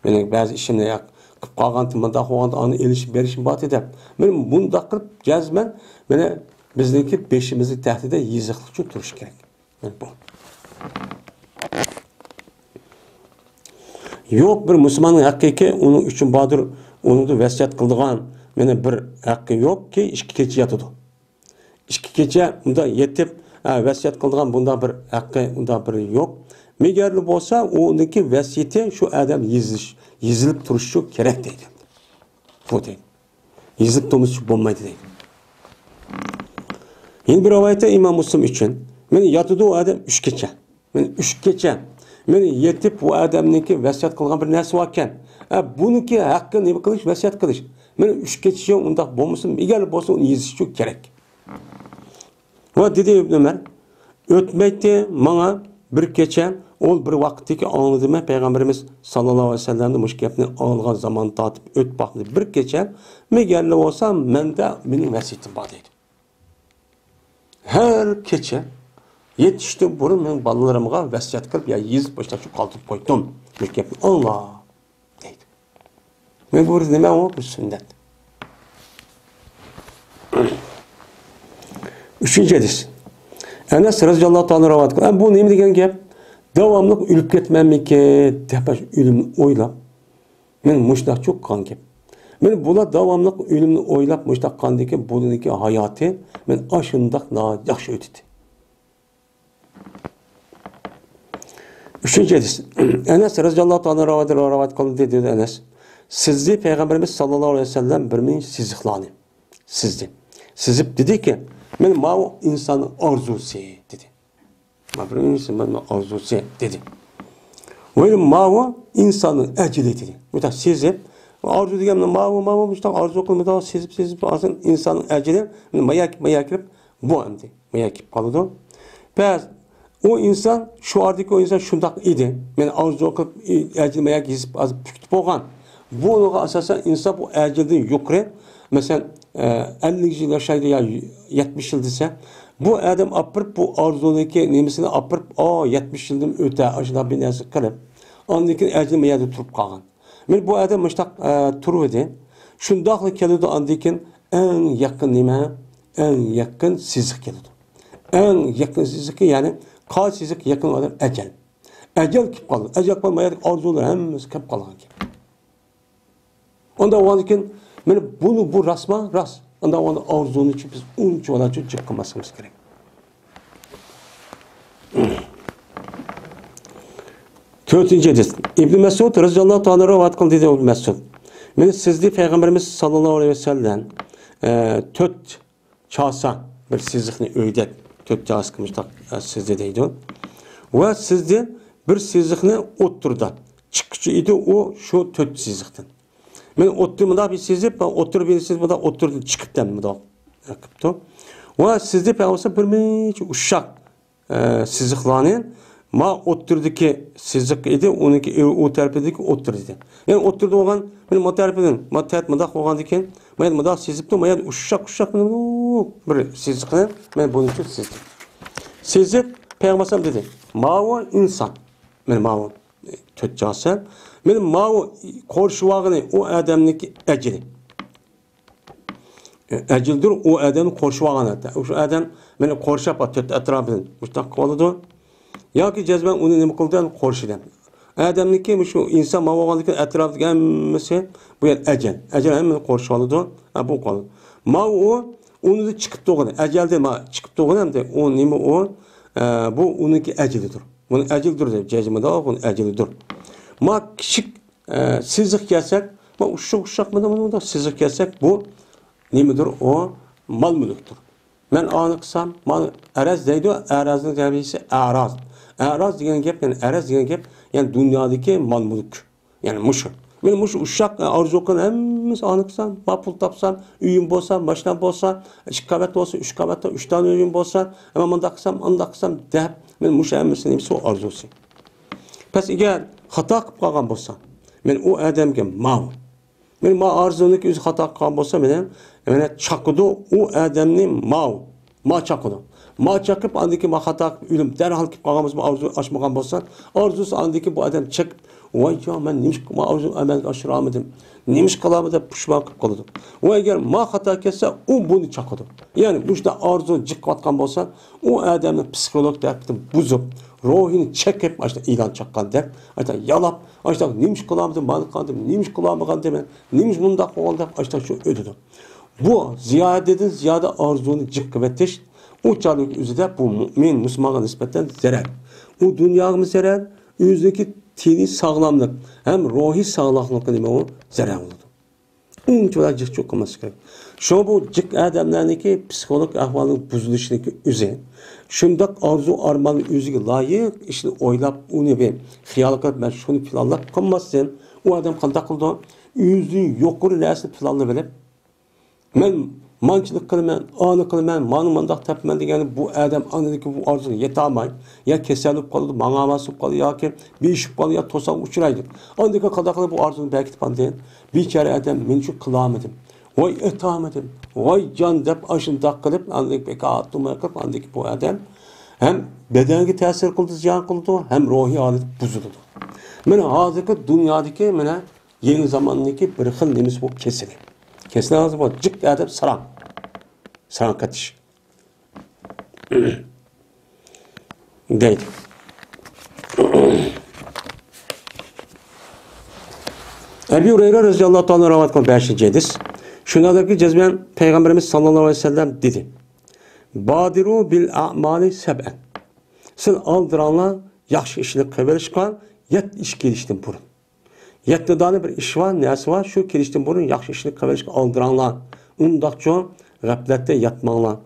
Mening ba'zi ishimni qilib qolgandim, bunda qo'yganda uni elishib berishim bor deb. Men bunda qilib jazman mana bizniki beshimizni tahtida yiziqlik uchun turish kerak. Men bu. Yo'q bir musulmonning haqiqiy uning uchun bordir, uni vasiyat qildigan meni bir haqqi yo'qki, ishga kecha yotadi. Ishga kecha unda yetib vasiyat qildigan bunda bir haqqi unda bir yo'q. Megarli bo'lsa, uniki vasiyati shu adam yezilib turishi kerak deydi. Bu deydi. Yezilib turishi bo'lmaydi deydi. Yeni bir rivoyatda İmam Müslim uchun meni yotadi u adam 3 kecha. Men 3 kecha meni yetib bu adamniki vasiyat qilgan bir narsa bor ekan. Buniki haqqi nima qilish, vasiyat qilish. Men 3 kecha unda bo'lmasin, egar bo'lsa uni yezish kerak. Va dedi İbn Ömer, o'tmaydi menga bir kecha ol bir vaqtdagi anladimi Peygamberimiz sallallohu alayhi vasallamning mush gapni olgan zaman tatib o'tib baqdi. Bir kecha megarli bo'lsam, menda mening vasiyatim bor deydi. Her kecha yetishdim burun men balalarimga vasiyat qilib, ya yezib boshlab shu qoldirib qo'ydim. Mush gapni Allah deydi. Men bu nima o? Bu sunnet. Üçüncü hadis. Enes radhiyallohu ta'ala rivoyat qilgan. Bu nima degan gap? Davomli o'lib ketmamiki deb o'limni o'ylab. Men mushtaq cho'qqan gap. Men bular davomli o'limni o'ylab mushtaq qandiki, buniki hayoti men ashundaq yaxshi o'tdi. Üçüncü hadis. Enes radhiyallohu ta'ala rivoyat qildi dedi Enes. Sizni Peygamberimiz sallallohu alayhi vasallam bir men siziqlani. Sizib dedi ki, men ma'u insanın arzusi dedi. Bir insanın arzusi dedi. Ve ma'u insanın eceli dedi. Mesela sizib arzu degen ma'u işte arzu kılmada sizib aslında insanın eceli mayakip bu endi. Mayakip kalıdı. Bəz o insan şu ardaki o insan şundak idi. Men arzu kılıp eceli mayak yizip az püktüp olgan. Bu onuğa asasen insan bu ecelden yukarı mesela 50 yıl yaşaydı ya 70 yıl dese bu adam apırıp bu arzudaki nemesini apırıp 70 yıldan öte aşıda bir neresi kılıp ondaki ecel meyada turup kalgan. Men bu adam müştak turuvdu. Şundaklı kelidi andikin en yakın neme? En yakın sizik kelidi. En yakın sizik yani kaç sizik yakın adam ecel. Ecel kip kaldı. Ecel kalmayacak arzular hemmesi kip kalgan ki. Onda o andikin men bunu bu rasma ras. Onda onu arzunun için biz uncu olacak çıkmasımız gerek. Dördüncü hadis. İbn Mesud radhiyallohu ta'ala rivoyat qildi dedi İbn Mesud. Men sizni Peygamberimiz sallallohu alayhi vasallam 4 çasa bir siziqni öydek 4 ças qilmişdi sizde deydi. Va sizde bir siziqni o'ttirdi. Chiqchi edi o şu 4 siziqdan. Men o'ttirmada bir sizib, o'ttirib siz bunda o'ttirdim chiqibdan bunda qilibdi. Va sizde peygamber bir necha ushaq siziqlarni ma o'ttirdiki siziq edi, uniki o tarafidagi o'ttirdi. Yani o'ttirdi olgan men ma tarafidan, ma tat munda qo'ygan ekan, men munda sizibdi, men ushaq bir siziqni men buni uchun sizdim. Sizib peygamber dedi. Ma'u insan. Men ma'u tötcasa men ma'u qo'rshuvag'ini o adamniki eceli. Eceldir o adamın qo'rshuvag'ini. O'sha adam meni qo'rshab atrofidan mustaq qoladi. Yoki jazman uni nima qildan qo'rshidan. Adamniki shu inson ma'voganligi atrofidagi hammasi bu yer ecel. Ecel hammani qo'rshib oladi. Bu qoladi. Ma'u uni chiqib to'g'ri. Ecelda ma chiqib to'g'ri hamda o nima o bu uniki ecelidir. Bunu eceldir deb jazmada buni ecelidir. Ma kichik siziq kelsak, ma ushaq mana siziq kelsak bu nimadir o mal mulkdir. Men aniqsam, mal araz deydi, arazning tabisi araz. Araz degan gap, yani araz degan gap, yani dunyodagi mal mulk. Yani mushu. Men mushu ushaq arzu qilgan hammasi aniqsam, ma pul topsam, uyim bo'lsa, mashinam bo'lsa, 2 qavat bo'lsa, 3 qavatda 3 ta uyim bo'lsa, ama munda qilsam deb men mushu hammasini nimasi arzusi. Pes eğer xato qilib qolgan bo'lsa, men u odamga ma'lum. Men ma arzuniki o'zi xato qilgan bo'lsa, men chaqidi u odamning ma chaqidi. Ma çakıp andaki ma hata ölüm derhal ki qalğımız mı arzu açmagan bolsa, arzusu andaki bu adam çek vay ya men nimiş ma arzu amal aşıramadım. Nimiş qalamı da pişman qılıb qaladı. O eğer ma hata kesse o bunu çakadı. Yani bu işte arzu jiqvatqan bolsa, o adamın psixolog tərəfindən buzup ruhini çekip işte ilan çakkan der. İşte yalap, işte nimiş kılamdı, mal kandım, nimiş kılamıgan deme, nimiş bunda oldu, işte şu ödüdü. Bu ziyadeden ziyade arzunu cıkkıvetiş, o çalık üzerinde bu mümin Müslümana nispetten zarar. O dünyamız zarar, yüzdeki tini sağlamlık, hem ruhi sağlamlık deme o zarar oldu. Onun çoğu cık çok olması gerek. Şu bu cık adamlarındaki psikolog ahvalının bozuluşundaki üzerine, şundak arzu armanın üzüge layık işte oylap onu bir xiyal qilib ben şunu planlab qilmasam o adam qanday qildi o'zi yuqori narsa planlab bilib men manchilik qilaman ani qilaman mani mandaq tapman degan bu adam anadagi bu arzuni yetolmay ya kasal bo'lib qoladi mang'amas bo'lib qoladi yoki beshib qoladi yo to'saq uchraydi andagi qanday qilib bu arzuni bekitib qoldi bechora adam men shu qilolmadim voy etolmadim voy jon deb ashundoq qilib andagi bekat qilib andagi bu adam hem bedenge ta'sir qildi ziyon qildi hem ruhiy holat buzildi mana hozirgi dunyodagi mana yangi zamondagi bir xil nemiz bu kesili kesili hozir bu jiq adab sarang qatish deydi Ebu Hureyre radıyallahu anh rivayet kılan 5. hadis. Şunadaki cezben Peygamberimiz sallallahu aleyhi ve sellem dedi. Badiru bil a'mali seb'en. Siz aldıranlar yaxşı işini kıvırışkan yet iş geliştin burun. Yette tane bir iş var, neyse var, şu geliştin burun yaxşı işini kıvırışkan aldıranlar. Undakça gaflette yatmanlar.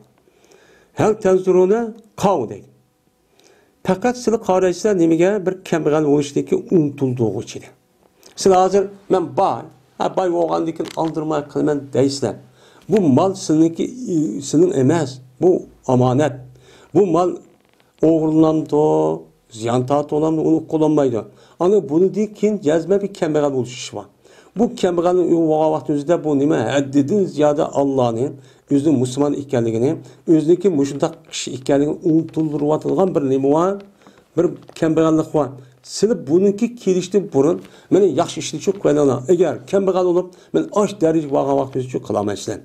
Hel tenzurune kav deydi. Fakat siz qarayışlar nemege bir kemgal oluştaki unutulduğu için. Siz hazır ben bay oğandikin aldırmaya kılmen deysler. Bu mal senin emez. Bu amanet. Bu mal oğurlandı, ziyan tahtı olandı, onu kullanmaydı. Ama bunu deyken cezme bir kembegal oluşuş var. Bu kembegalın o vaxtınızda bu nime haddidin ziyade Allah'ın özünün Müslüman ikenligini, özündeki müşündak kişi ikenligini unutulduğu bir nime var, bir kembegallık var. Siz bununki kelişti burun, meni yaxşı işini çok koyalım. Eğer kembegal olup, men aş derece vaxtınızda çok kılamayısın.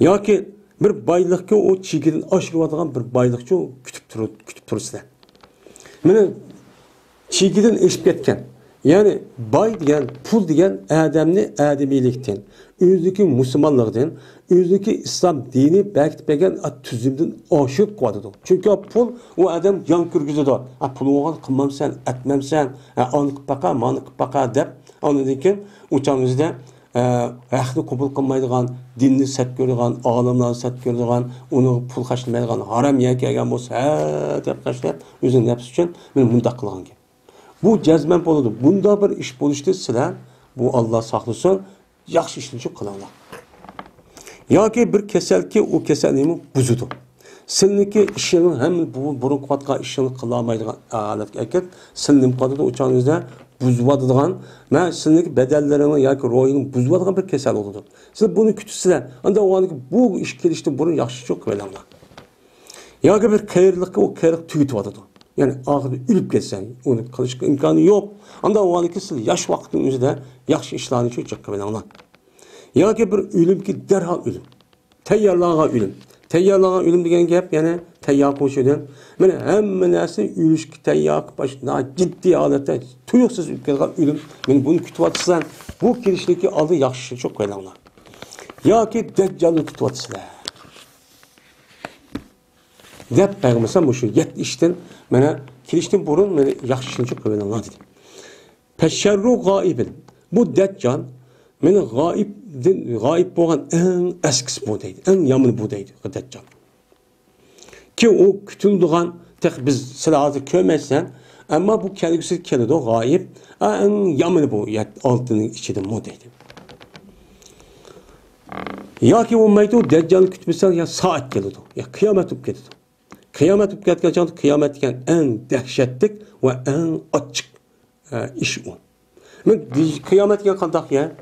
Ya ki bir baylıkka o çigidin aşırıvadıgan bir baylıkçı kütüp durusizlar. Meni çigidin eşip ketken. Yani bay diyen, pul diyen adamni adamiylikten, özündeki Müslümanlıktan, özündeki İslam dini belki tüzümden aşıp koydu. Çünkü pul o adam yan kürgüzüdü. Pulun oğan kılmamsan, etmemsen, anık baka, manık baka dep, anladın uçağımızda ahni qabul qilmaydigan, dinni sat ko'rgan, olimlarni sat ko'rgan, uni pul qashlaydigan, haram yer kelgan bo'lsa, deb qashlab, o'zining nafsi uchun men bunda qilgan gap. Bu jazman bo'ladi. Bunda bir ish bo'lishdi sizlar, bu Alloh saqlasin, yaxshi ishni qilinglar. Yoki bir kasalki, o kasallikni buzudi. Sizniki ishini ham bu burun qatqa ishini qila olmaydigan holatga kelib, silinib qoladi o'changizda buzuvadigan, men sizniki bedellarini yoki ruhini buzuvadigan bir kasal oldu. Siz bunu kütüsizler. Anda o anki bu iş gelişti burun yaxşı çok velanlar. Yoki bir kayırlıkka o kayırlık tüyütüvadıdı. Yani ahirde ülüp geçsen, onu kılışık imkanı yok. Anda o anki siz yaş vaktinizde yaxşı işlerini çok velanlar. Yoki bir ölüm ki derhal ölüm. Teyyarlığa ölüm. Teyyarlığa ölüm degen gap, yani teyyar koşudan. Mene hemen nersi ülüşki teyyar başına ciddi alette tuyuksuz ülkeden ölüm. Men bunu kütüvatsızlar. Bu kirişteki adı yaxşı çok velanlar. Yoki Deccal'ı kütüvatsızlar. Dep peygamber bu şu yet işten mene kirişten burun mene yaxşı çok velanlar dedi. Peşşerru gaibin. Bu Deccal meni g'oyib bo'lgan eng eskisi bu deydi. Eng yomoni bu deydi Deccal. Ki o kütüldüğün tek biz sizlar hozir ko'rmaysan, ammo bu kelgusi keladi g'oyib, eng yomoni bu oltining ichida bu deydi. Yoki bo'lmaydi, Deccalni kutmasan ya soat keladi, ya qiyomat bo'lib ketadi. Qiyomat bo'lib ketgan qiyomat degan eng dahshatlik va eng ochiq ish u. Men qiyomat degan qandoq ya?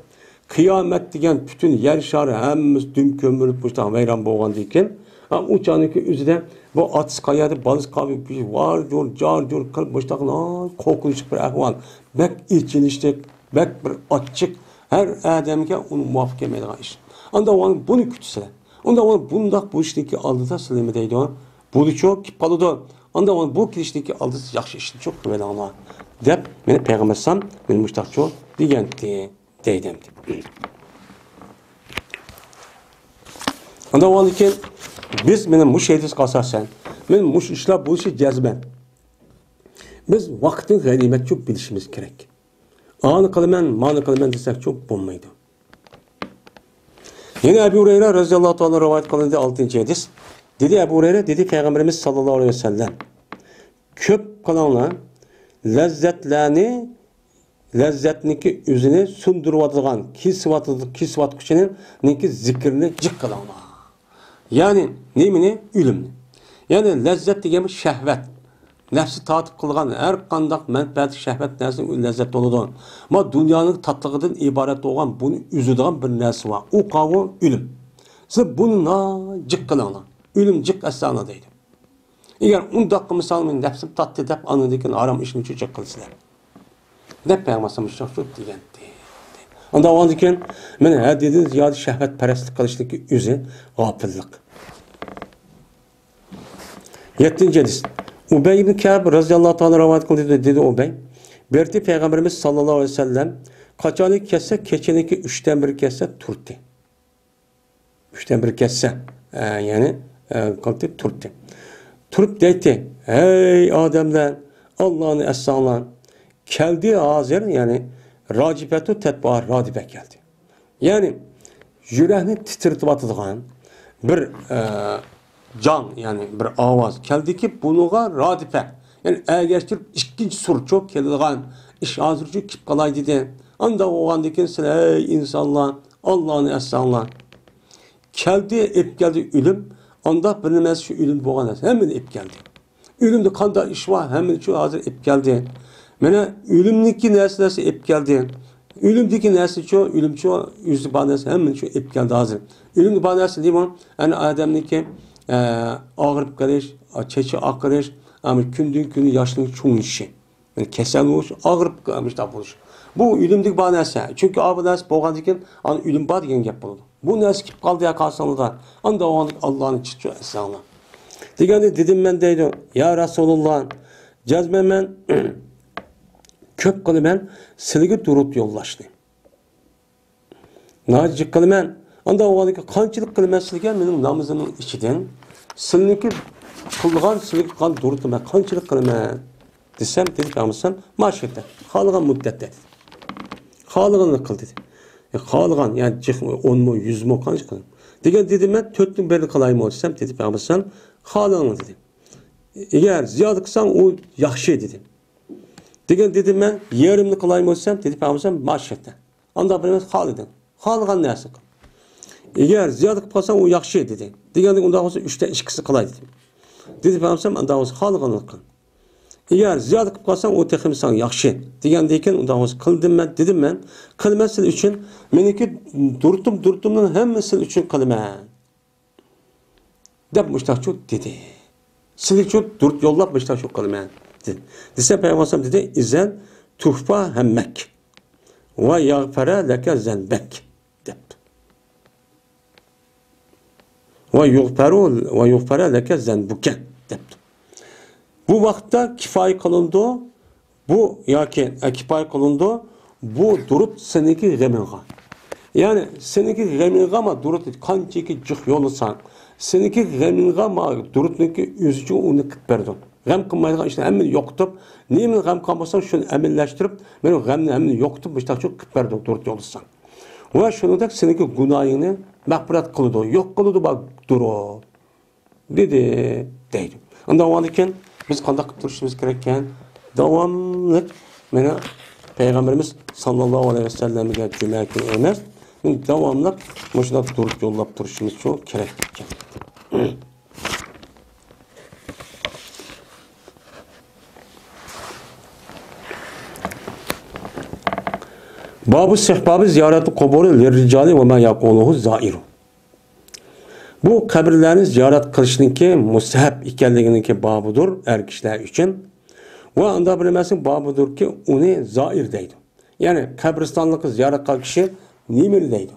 Kıyamet diyen bütün yer şarı hemmimiz düm kömürüp baştan veyran boğan deyken O caniki üzerinde bu atsız kayada balık kahve var diyor, car diyor, kırıp baştakına korkunç bir ahval. Bek içiliştik, bek bir açık. Her adamga onu muvaffak etmeydiğin iş. Anda onu bunu kütüse. Onda onu bundak bu işteki aldıda silemi deydi o. Bu çok kip kalıdı. Anda onu bu işteki aldıda yaxşı işin çok böyle ama. Dep beni peygamber sam benim müştakçı diyendi deydim. Anda o ki biz benim bu şeydiz kalsasen, benim bu işler bu işi cezben. Biz vaktin ganimet çok bilişimiz gerek. Anı kılmen, manı kılmen desek çok bulmaydı. Yine Ebu Hureyre radıyallahu ta'ala rivayet kılındı 6. hadis. Dedi Ebu Hureyre, dedi Peygamberimiz sallallahu aleyhi ve sellem. Köp kılanlar lezzetniki üzünü sundurvatıgan kisvat kuşunun neki zikrini cık kılanlar. Yani nemini? Ülümni. Yani lezzet degen şehvet. Nefsi tatip kılgan her kandak menfaat şehvet nesinin lezzet doludur. Ama dünyanın tatlılığından ibaret olan bunu üzüdüğün bir nesi var. O kavga ülüm. Siz bunu cık kılanlar. Ülüm cık esnana deydi. Eğer 10 dakika misalımın nefsim tatlı deyip anıdaki aram işini cık kılsılar. Ne peygamberim şahsut degan. Onda o andiken men her dediğiniz ziyade şehvet perestlik kılıştaki üzü gafillik. 7. hadis. Ubey ibn Ka'b radıyallahu ta'ala rivayet kıldı dedi Ubey. Berti Peygamberimiz sallallahu aleyhi ve sellem kaçanı kesse keçeniki 3'ten 1 kesse turtti. 3'ten 1 kesse yani kalktı turtti. Turt deydi. Hey Adem'den Allah'ın esnağından keldi hazır yani racibetu tetbahar radibe geldi. Yani yüreğini titretip atıdığın bir can yani bir avaz geldi ki bunuğa radife. Yani ergeçtirip ikinci sur çok keldiğin iş hazırcı kip kalay dedi. Anda o andikin ey insanlar Allah'ın esnağından keldi ep geldi ölüm. Anda bilinmez şu ölüm boğan hemen ep geldi. Ölümde kanda iş var hemen şu hazır ep geldi. Mene ölümdeki nesnesi ep geldi. Ölümdeki nesli çoğu, ölüm çoğu yüzü banesi hemen şu ep geldi hazır. Ölümdeki banesi değil mi? Yani adamdaki ağırıp geliş, çeçi akırış, ama gündün günü yaşlılık çoğun işi. Yani kesel oluş, ağırıp gelmiş de buluş. Bu ölümdeki banesi. Çünkü abi nesi boğan diken, ölüm bağ diken gep buldu. Bu nesi kip kaldı ya kalsanlıda. Anda o anlık Allah'ın çıtçı esnağına. Digende dedim ben deydi, ya Resulullah, cezmen ben köp kılımen silgi durut yollaştı. Nacik kılımen, anda o anlık kançılık kılımen silgen benim namazının içiden, silgi kılgan silgi kan durut kılımen, kançılık kılımen desem, dedik anlasam, maşekte, halıgan müddet dedi. Halıganlık kıl dedi. Halıgan, yani 10 mu, 100 mu kançılık kılın. Digen dedim ben, 4'lük belli kalayım o desem, dedik anlasam, halıganlık dedi. Eğer ziyadı kılsan, o yaxşı dedi. Digen dedim ben, yerimli kılayım olsam, dedi peygamberim maşekte. Anda bilmez halidin. Halgan neyse kıl. Eğer ziyadet kılsan o yaxşı dedi. Digen de onda olsa 3'te 2'si kılay dedim. Dedi peygamberim anda olsa halganlık kıl. Eğer ziyadet kılsan o tekimsan yaxşı. Digen deyken onda olsa kıldım ben, dedim ben. Kılmasın için meniki durtumdan hemmesi için kılma. Dep müştakçı dedi. Silik çok durt yollap müştakçı kılma. Dese Peygamber dedi izen tuhfa hemmek ve yagfere leke zenbek dep. Ve yugfere leke zenbuke dep. Bu vakta kifayı kılındı. Bu yaki kifayı kılındı. Bu durup seneki geminga. Yani seneki geminga ama durup kançeki cık yolusan. Seneki geminga ama durup neki üzücü onu kıperdin. Gam kılmaydığı işte hemen yoktup, neyin gam kılmasan şunu eminleştirip, benim gamını hemen yoktup, işte çok kıpırdı dört yolsan. Ve şunu da seninki günahını mağfiret kılıdı, yok kılıdı bak duru. Dedi, deydi. Ondan o andiken biz kandak kıptırışımız gerekken devamlı bana Peygamberimiz sallallahu aleyhi ve sellem'e cümlekin emez. Devamlı başına durup yollap duruşumuz çok gerekken. Babu sehbabı ziyareti kuburi lirricali ve ma yakuluhu zairu. Bu kabirlerini ziyaret kılışınki mustahab ekanliginiki babudur er kişiler için. Ve anda bilmesin babudur ki onu zair deydi. Yani kabristanlıkı ziyaret kıl kişi nimeli deydi.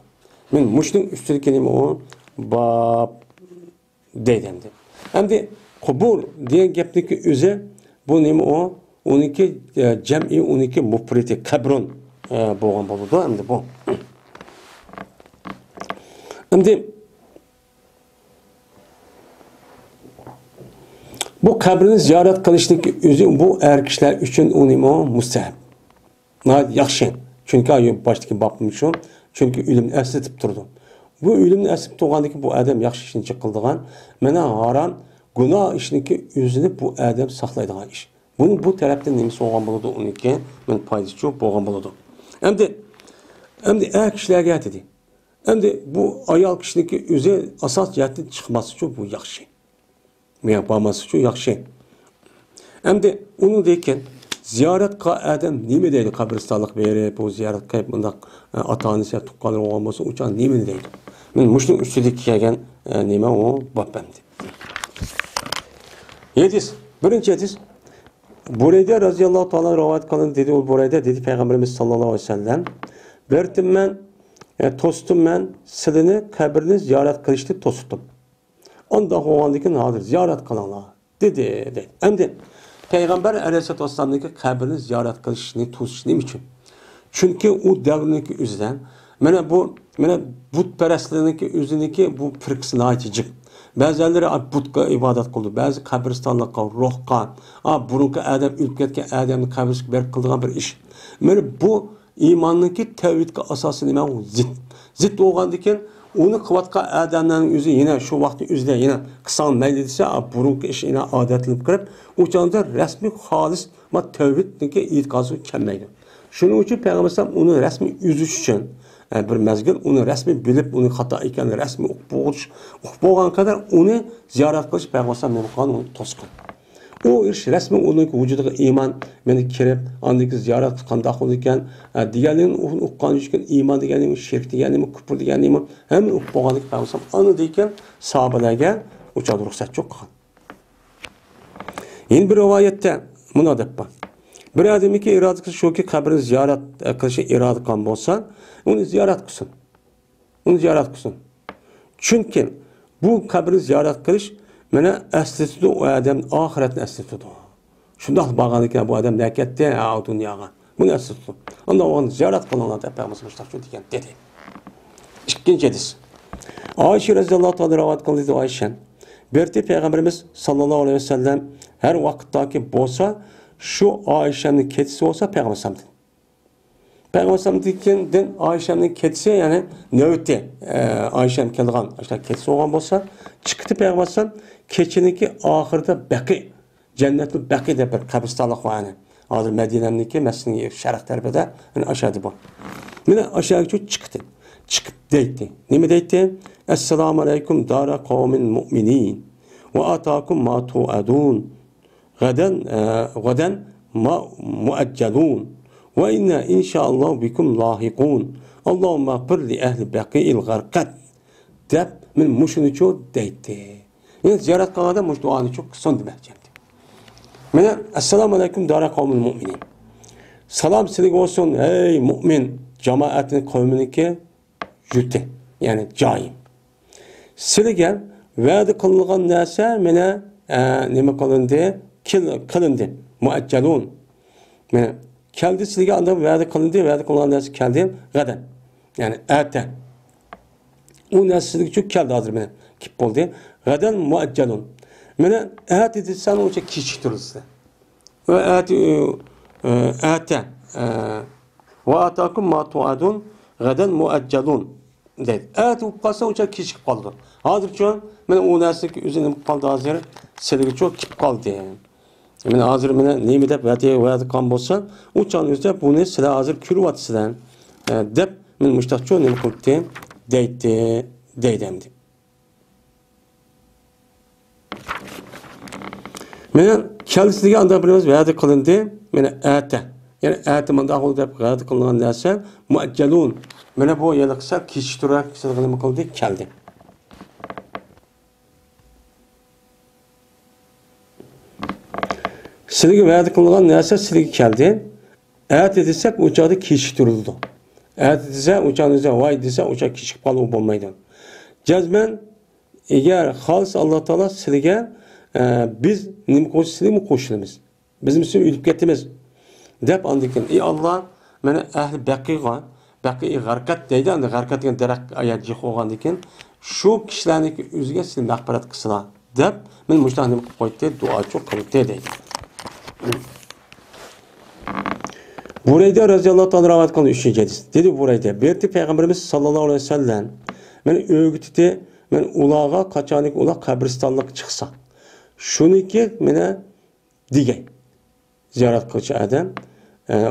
Men muşning üstündeki nime o bab deydi hem de. Hem de kubur diye gepniki üze bu nime o 12 cem'i 12 mufriti kabrun boğan boludu hem de bu. Hem de bu kabrini ziyaret kılıştaki özü bu er kişiler için unimo mustahab. Yaxşı. Çünkü ayı baştaki babım şu. Çünkü ölüm esletip durdu. Bu ölümni esletip doğandaki bu adam yaxşı işini çıkıldıgan. Mena haram günah işindeki özünü bu adam saklaydıgan iş. Bunu bu taraftan nemisi olgan buludu 12. Men paydası çok olgan buludu. Hem de er kişilerge dedi. Hem de bu ayal kişindeki özü asas cihetten çıkması çok bu yaxşı. Yapılması çok yaxşı. Hem de onu deyken ziyaret ka adam nime deydi kabristanlık verip bu ziyaret kayıp bundak ata-anası tuqqanlar olması uçan nime deydi. Men muşning üstüdeki kelgen nime o babamdı. Yedis. Birinci yedis. Burayda razıyallahu ta'ala rivayet kılın dedi o burayda dedi Peygamberimiz sallallahu aleyhi ve sellem. Bertim men tostum men silini kabrini ziyaret kılıştı tostum. Onda hovandaki nadir ziyaret kılanlar dedi. Hem de Peygamber Aleyhisselatü Vesselam'daki kabrini ziyaret kılışını tosuşunu için. Çünkü o devrindeki üzden mana butperestliğindeki üzündeki bu firqasına aytıcık. Bazıları butga ibadet kıldı. Bazı kabristanlıkka, ruhqa, burunki adam ölüp ketken adamni kabriga berip kıldıgan bir iş. Mana bu imandaki tevhidga asası nima o zid bo'lgandikan uni qilayotgan adamlarning o'zi yana shu vaqtni o'zida yana qilsam mayli desa burunki ish yana odatlanib kirib o'chanda rasmiy xolis tevhidniki e'tiqosi kelmaydi. Shuning uchun payg'ambar alayhisalom uni rasmiy uzish uchun bir mezgil uni rasmiy bilib uni xato ekanini rasmiy o'qib bo'lgan qadar uni ziyorat qilish payg'ambar alayhisalom nima qilgan uni to'sqin. O iş resmen onun vücuduga iman meni kirib, andaki ziyaret qandaq bo'ldi ekan, deganligini o'qigan uchun iman deganimi, shirk deganimi, kufr deganimi hamma o'qib bo'lganlik qilsam, ani degan sahobalarga o'chadi ruxsat yo'q qilgan. Endi bir rivoyatda buni deb bor. Bir odamniki irodasi shuki qabrini ziyorat qilishi iroda qilgan bo'lsa, uni ziyorat qilsin. Uni ziyorat qilsin. Chunki bu qabrini ziyorat qilish mana aslida o adam oxiratni aslida. Shundoq bo'lgan ekan bu odam nakatda dunyoga. Buni aslida. Unda onu ziyorat qilinglar deb Payg'ambar mustaqil degan dedi. Ikkinchi hadis. Ayşe radhiyallohu ta'ala rivoyat qildi Ayşe. Berti Peygamberimiz sallallohu alayhi vasallam her vaqtdagi bo'lsa, shu Ayşe'nin ketisi olsa Peygamber sallallahu Peygamber sallallahu Ayşe'nin ketisi yani növbeti Ayşe'nin kelgan, işte ketisi olan olsa çıktı Peygamber sallallahu keçiniki ahirde baqi cennetli baqi deb bir qabristonlik var yani. Hazır Medine'deki mesleği şerh tarafında yani aşağıda bu. Mine aşağıya çıktı. Çıkıp deydi. Ne deydi? Esselamu aleyküm dara kavmin mu'minin ve atakum ma tu'adun gaden mu'accelun ve inna inşallah bikum lahikun Allahümme gfir li ehli baqi'il garqat deb min muşunu çoğu deydi. Yani ziyaret kılanda muş duanı çok son demek yani. Mene esselamu aleyküm dara kavmin mu'minin. Salam silik olsun ey mu'min cemaatinin kavminiki jütte yani caim. Silige vədi kılınğan nəsə mene nime kılındı? Kılındı. Muaccelun. Mene keldi silige anda vədi kılınğan nəsə keldi gaden. Yani ete. O nəsə silige çok keldi hazır mene. Kip oldu. Gaden muaccelun. Mene ete dedi sen onca kişi durursa. Ve ete ve atakum ma tuadun gaden muaccelun dedi. Evet uqasa onca kişi kaldı. Hazır ki men o nəsəki üzünün qaldı hazır silige çok kip kaldı. Men hazır mene neymi dep vədi kan bolsa uçan üzdə bunu silə hazır kürvat silen dep men müştaqçı neymi qıldı deydemdi. Mene kendisine anda bilmez vədi kılındı. Mene ete. Yani ete manda oldu dep vədi kılınan nəsə muaccelun. Mene bu yalıqsa kişi durak silgini kıldı keldi. Sizlarga va'da qilingan narsa sizlarga keldi. Ayat desak, o'chaqda kechiktirildi. Ayat desa, o'chaqda voy desa, o'chaq kechikib qolib bo'lmaydi. Jazman agar xolis Alloh taolo sizlarga biz nima qo'shishimiz qo'shilamiz. Biz misol o'lib ketamiz deb andikin. Ey Alloh, mana ahli baqiga, baqi g'arqat deydi, endi g'arqat degan daraxt ayat jiq bo'lgandan keyin shu kishilarniki o'ziga siz mag'firat qilsizlar deb men mushtan nima qilib qo'ydi, duo qilib deydi. Burayda radhiyallohu ta'ala rivoyat qilgan 3-chi hadis. Dedi Burayda, berdi payg'ambarimiz sallallohu alayhi vasallam, men o'g'itdi, men ularga qachoniki ular qabristonlik chiqsa, shuniki meni digay. Ziyorat qiluvchi adam,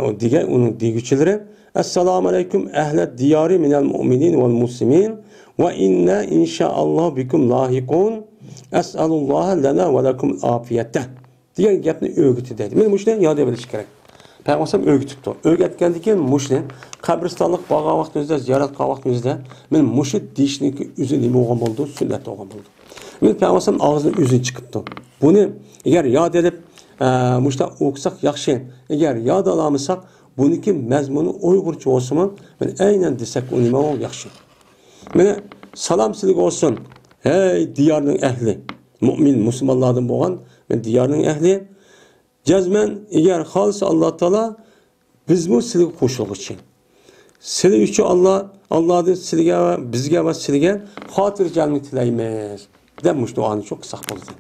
o digay uning deguvchilari, assalomu alaykum ahli diyori minal mu'minin val muslimin va inna inshaalloh bikum lahiqun. As'alulloh lana va lakum afiyatan. Degan gapni o'g'itdi dedi. Men shuni yod bilish kerak. Payg'ambar o'rgatibdi. O'rgatgandan keyin mushni qabristonlik bo'lgan vaqtimizda, ziyorat qilgan vaqtimizda men mushit deyishniki o'zi nima bo'lgan bo'ldi, sunnat bo'lgan bo'ldi. Men payg'ambar og'zidan o'zi chiqibdi. Buni agar yod edib mushta o'qisak yaxshi. Agar yod olamasak, buniki mazmuni Uyg'urcha bo'lsa-mi, men aynan desak u nima bo'lgan yaxshi. Mana salom sizga olsun. Hey diyorning ahli, mu'min musulmonlardan bo'lgan, men diyorning ahli Cazmen eğer halsa Allah Teala biz bu sizga qo'shilguchi. Sizlar uchun Allohning sizga va bizga va sizga xotirjamlik tilaymiz. Deb mush duoni çok qisqa bo'ldi.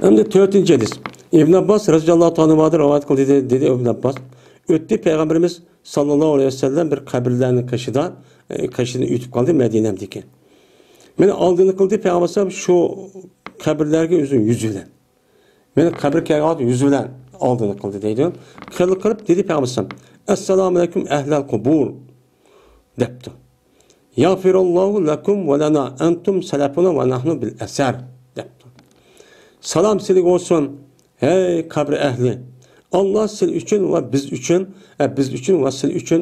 Endi 4-chi hadis. Ibn Abbas radhiyallohu ta'ala rivoyat qildi dedi Ibn Abbas. O'tdi payg'ambarimiz sallallohu alayhi vasallam bir qabrlarning qashini yutib qoldi Madinadagi. Meni oldini qildi payg'ambar shu qabrlarga o'zing yuzidan. Meni qabr kelgan yuzidan oldini qildi deydi. Qilib dedi payg'ambar: "Assalomu alaykum ahlal qubur." debdi. "Yag'firullohu lakum va lana antum salafuna va nahnu bil asar." debdi. Salom sizga olsun hey qabr ahli. Allah siz uchun va biz uchun va siz uchun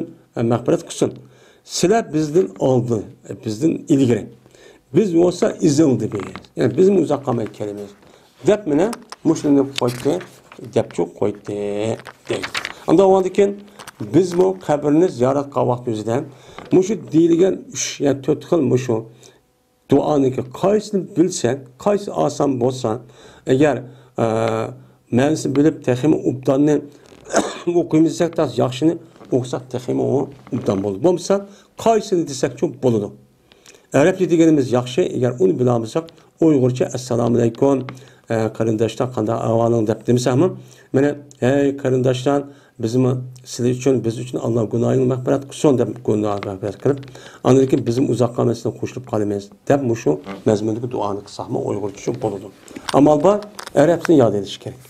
mag'firat qilsin. Sizlar bizdan oldin, bizdan ilgari. Biz olsa izildi biz. Yani bizim uzaklamayı kelimiz. Dep mine muşlunu koydu, dep çok koydu deydi. Anda o andiken biz bu kabrini ziyaret kavak yüzden muşu değilgen 3 ya 4 xil muşu duanı ki kaysını bilsen, kaysı asan bolsan, eğer mevzusunu bilip tehimi ubdanını okuyumuzsak da yaxşını okusak tehimi o ubdan bolu. Bomsa kaysını desek çok boludu. Arapça deganimiz yaxshi, agar uni bilamisak, Uyg'urcha assalomu alaykum qarindoshlar qanday ahvoling deb demasakmi, mana hey qarindoshlar bizmi sizlar uchun biz uchun Alloh gunohingni mag'firat qilsin deb gunohni mag'firat qilib, undan keyin bizim uzoq qolmasdan qo'shilib qolamiz deb mushu mazmundagi duoni qilsakmi Uyg'urcha uchun bo'ladi. Amal bor, arabchani yod etish kerak.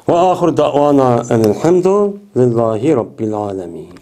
Ve ahir da'wana enelhamdu lillahi rabbil alemin.